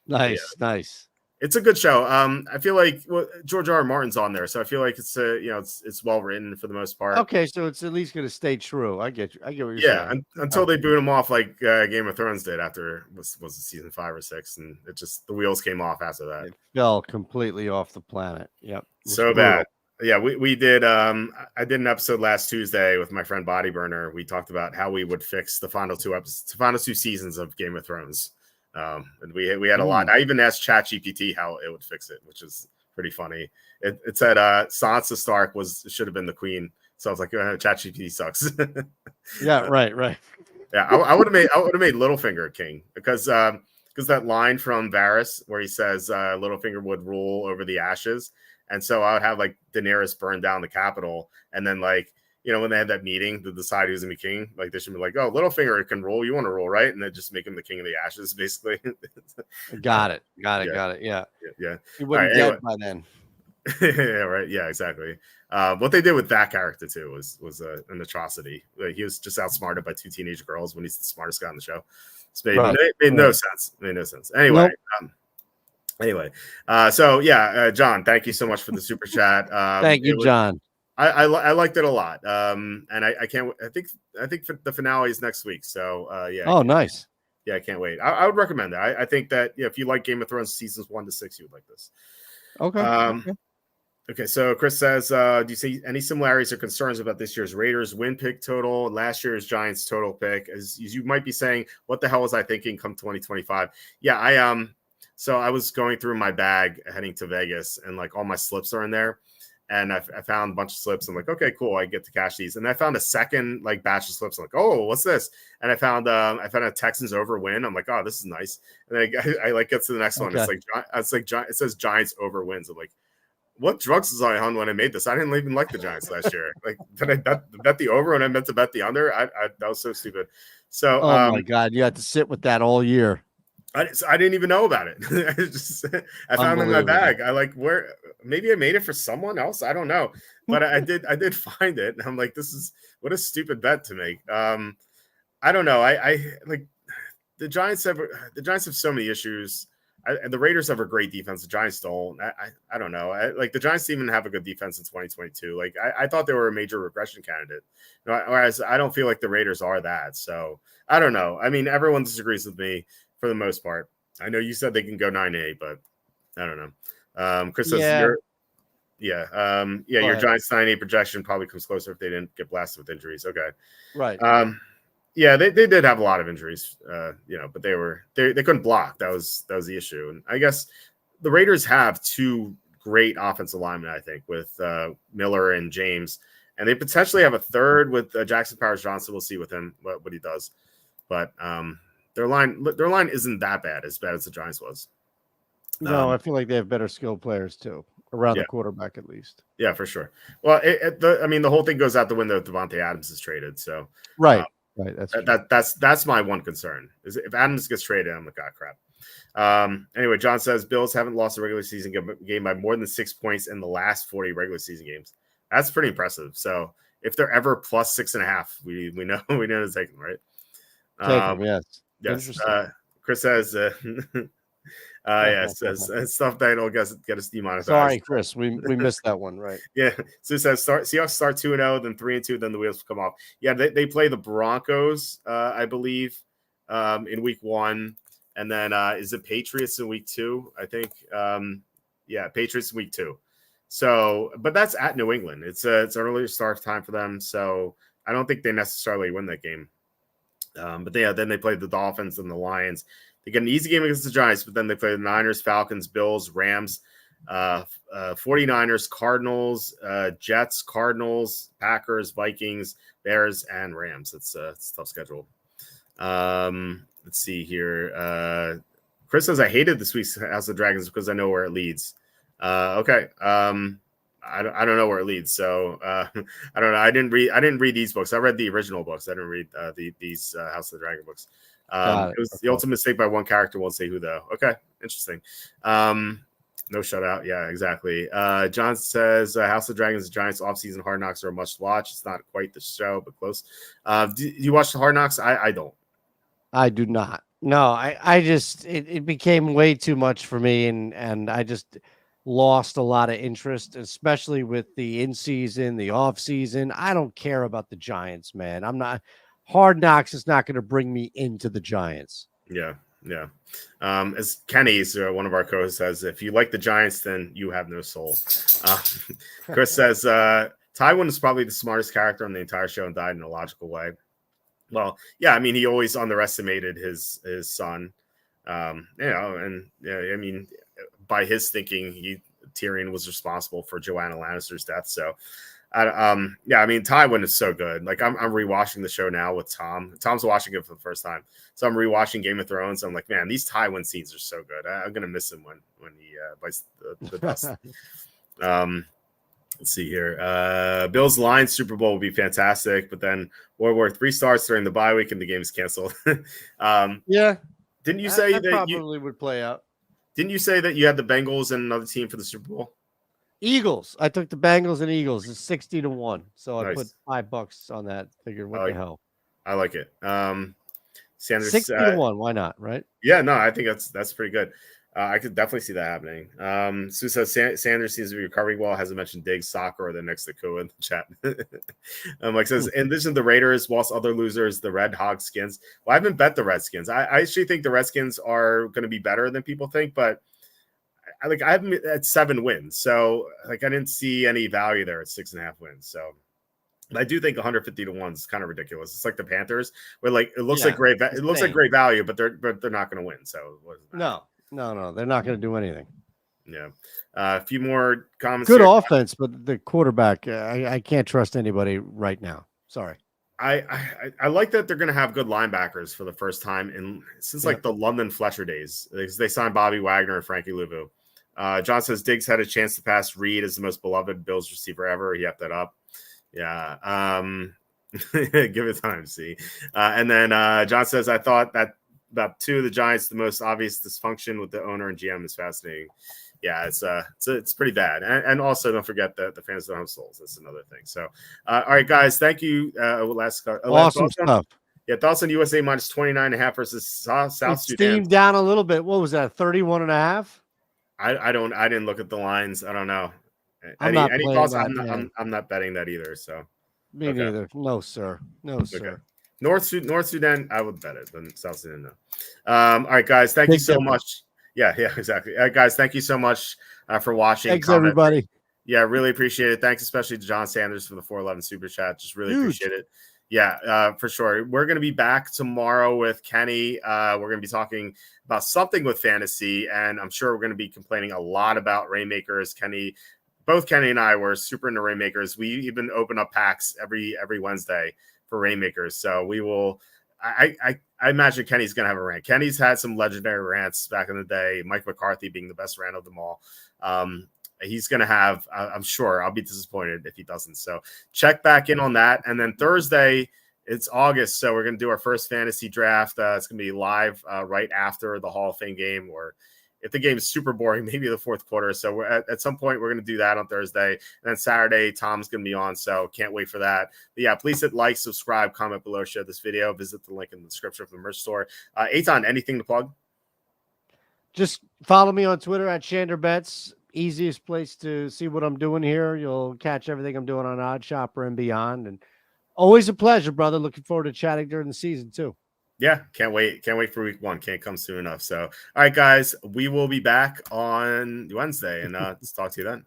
Nice. It's a good show. I feel like George R. Martin's on there, so I feel like it's it's well written for the most part. Okay, so it's at least going to stay true. I get you. I get what you're saying. Until they boot him off like Game of Thrones did after was it season 5 or 6, and it just the wheels came off after that. It fell completely off the planet. Yep. So bad. Yeah, we did. I did an episode last Tuesday with my friend Bodyburner. We talked about how we would fix the final two seasons of Game of Thrones. And we had a lot. I even asked ChatGPT how it would fix it, which is pretty funny. It said Sansa Stark should have been the queen. So I was like, ChatGPT sucks. Yeah, right. Yeah, I would have made Littlefinger king because because that line from Varys where he says Littlefinger would rule over the ashes, and so I would have like Daenerys burn down the capital, and then like when they had that meeting to decide who's gonna be king, like they should be like, oh, Littlefinger can rule, you want to rule, right? And then just make him the king of the ashes, basically. Got it. Yeah, Yeah. yeah. He All right, wouldn't anyway. dead by then. Yeah, right. Yeah, exactly. What they did with that character too was an atrocity. Like, he was just outsmarted by 2 teenage girls when he's the smartest guy on the show. It's made no sense. Made no sense. Anyway, nope. So yeah, John, thank you so much for the super chat. Thank you, John. I liked it a lot. And I can't. I think the finale is next week. So yeah. Oh, nice. Yeah, I can't wait. I would recommend that. I think that if you like Game of Thrones seasons 1 to 6, you would like this. Okay. Okay, so Chris says, do you see any similarities or concerns about this year's Raiders win pick total and last year's Giants total pick? As you might be saying, what the hell was I thinking come 2025? Yeah, so I was going through my bag heading to Vegas, and like all my slips are in there. And I found a bunch of slips. I'm like, okay, cool. I get to cash these. And I found a second like batch of slips. I'm like, oh, what's this? And I found a Texans over win. I'm like, oh, this is nice. And I like get to the next one. It's like it says Giants over wins. I'm like, what drugs was I on when I made this? I didn't even like the Giants last year. Like, did I bet the over when I meant to bet the under? That was so stupid. So, oh my God, you had to sit with that all year. I didn't even know about it. I found it in my bag. I like maybe I made it for someone else. I don't know, but I did find it. And I'm like, what a stupid bet to make. I don't know. I like the Giants have so many issues. The Raiders have a great defense. The Giants don't. I don't know. Like the Giants didn't even have a good defense in 2022. Like I thought they were a major regression candidate, whereas I don't feel like the Raiders are that. So I don't know. I mean, everyone disagrees with me for the most part. I know you said they can go 9-8, but I don't know. Chris says your Giants 9-8 projection probably comes closer if they didn't get blasted with injuries. Okay, right. Yeah, they did have a lot of injuries, but they couldn't block. That was the issue. And I guess the Raiders have 2 great offensive linemen, I think, with Miller and James, and they potentially have a third with Jackson Powers Johnson. We'll see with him what he does, but their line isn't that bad, as bad as the Giants was. No, I feel like they have better skilled players too, around the quarterback at least. Yeah, for sure. Well, the whole thing goes out the window if Devontae Adams is traded. So right. That's my one concern is if Adams gets traded, I'm like, God, crap. Anyway, John says Bills haven't lost a regular season game by more than 6 points in the last 40 regular season games. That's pretty impressive. So if they're ever plus 6.5, we know to take them, right? Take them, yes. Yes. Chris says, stuff that'll get us demonetized. Sorry, Chris, we missed that one, right? Yeah. So it says Seahawks start 2-0, then 3-2, then the wheels come off. Yeah, they play the Broncos, I believe, in week 1, and then is it Patriots in week 2? I think. Patriots in week 2. So, but that's at New England. It's an earlier start time for them, so I don't think they necessarily win that game. But then they play the Dolphins and the Lions. They get an easy game against the Giants, but then they play the Niners, Falcons, Bills, Rams, 49ers, Cardinals, Jets, Cardinals, Packers, Vikings, Bears, and Rams. It's a tough schedule. Let's see here. Chris says, I hated this week's House of Dragons because I know where it leads. Okay. I don't know where it leads, so I don't know. I didn't read these books. I read the original books. I didn't read these House of the Dragon books. It was the ultimate mistake by one character. Won't say who though. Okay, interesting. No shutout. Yeah, exactly. John says House of Dragons, Giants offseason Hard Knocks are a must watch. It's not quite the show, but close. Do you watch the Hard Knocks? I don't. I do not. No, I just it became way too much for me, and I just lost a lot of interest, especially with the in-season, the off-season. I don't care about the Giants, man. I'm not. Hard Knocks is not going to bring me into the Giants. Yeah. As Kenny's one of our co-hosts says, if you like the Giants, then you have no soul. Chris says Tywin is probably the smartest character on the entire show and died in a logical way. Well, yeah, I mean, he always underestimated his son. I mean, by his thinking, Tyrion was responsible for Joanna Lannister's death. So, Yeah, I mean, Tywin is so good. Like I'm rewatching the show now with Tom. Tom's watching it for the first time, so I'm rewatching Game of Thrones. I'm like, man, these Tywin scenes are so good. I'm gonna miss him when he bites the dust. Let's see here. Bills Lions Super Bowl would be fantastic, but then World War III starts during the bye week and the game is canceled. Yeah, didn't you say that that you probably would play out. didn't you say that you had the Bengals and another team for the Super Bowl? Eagles. I took the Bengals and Eagles. It's 60-1. So I put Nice. $5 on that. Figured, what the hell? I like it. Sanders 60-1. Why not? Right? Yeah, no, I think that's pretty good. I could definitely see that happening. Sue says Sanders seems to be recovering well. Hasn't mentioned Diggs, soccer, or the next to Kua in the chat. Mike says, in addition to the Raiders, whilst other losers, the Red Hog Skins. Well, I haven't bet the Redskins. I actually think the Redskins are going to be better than people think, but I have them at 7 wins, so I didn't see any value there at 6.5 wins. So I do think 150-1 is kind of ridiculous. It's like the Panthers, where it looks like great. It looks like great value, but they're not going to win. So no, they're not going to do anything. Yeah, a few more comments. Good offense, but the quarterback, I can't trust anybody right now. Sorry. I like that they're going to have good linebackers for the first time since the London Fletcher days. They signed Bobby Wagner and Frankie Louvu. John says Diggs had a chance to pass Reed as the most beloved Bills receiver ever. He upped that up. Yeah. Give it time, see. And then John says, I thought that about 2 of the Giants, the most obvious dysfunction with the owner and GM is fascinating. Yeah, it's pretty bad. And also don't forget that the fans don't have souls. That's another thing. So, all right, guys, thank you. Awesome stuff. Yeah, thoughts on USA minus 29.5 versus South Sudan. Steamed down a little bit. What was that? 31.5? I didn't look at the lines. I don't know. Any thoughts? I'm not betting that either. So me neither. No, sir. No, sir. North Sudan, I would bet it, but South Sudan, no. All right, guys, thank you so much. Yeah, exactly. Guys, thank you so much for watching. Thanks, everybody. Yeah, really appreciate it. Thanks especially to John Sanders for the 411 super chat. Just really appreciate it. Yeah, for sure. We're going to be back tomorrow with Kenny. We're going to be talking about something with fantasy, and I'm sure we're going to be complaining a lot about Rainmakers. Both Kenny and I were super into Rainmakers. We even open up packs every Wednesday for Rainmakers. So we will. I imagine Kenny's going to have a rant. Kenny's had some legendary rants back in the day, Mike McCarthy being the best rant of them all. He's going to have, I'm sure, I'll be disappointed if he doesn't. So check back in on that. And then Thursday, it's August. So we're going to do our first fantasy draft. It's going to be live right after the Hall of Fame game, or if the game is super boring, maybe the fourth quarter. So we're at some point, we're going to do that on Thursday. And then Saturday, Tom's going to be on. So can't wait for that. But yeah, please hit like, subscribe, comment below, share this video. Visit the link in the description for the merch store. Eytan, anything to plug? Just follow me on Twitter at ShanderBets. Easiest place to see what I'm doing here. You'll catch everything I'm doing on Odd Shopper and beyond. And always a pleasure, brother. Looking forward to chatting during the season, too. Yeah, can't wait. Can't wait for week 1. Can't come soon enough. So, all right, guys, we will be back on Wednesday, and let's talk to you then.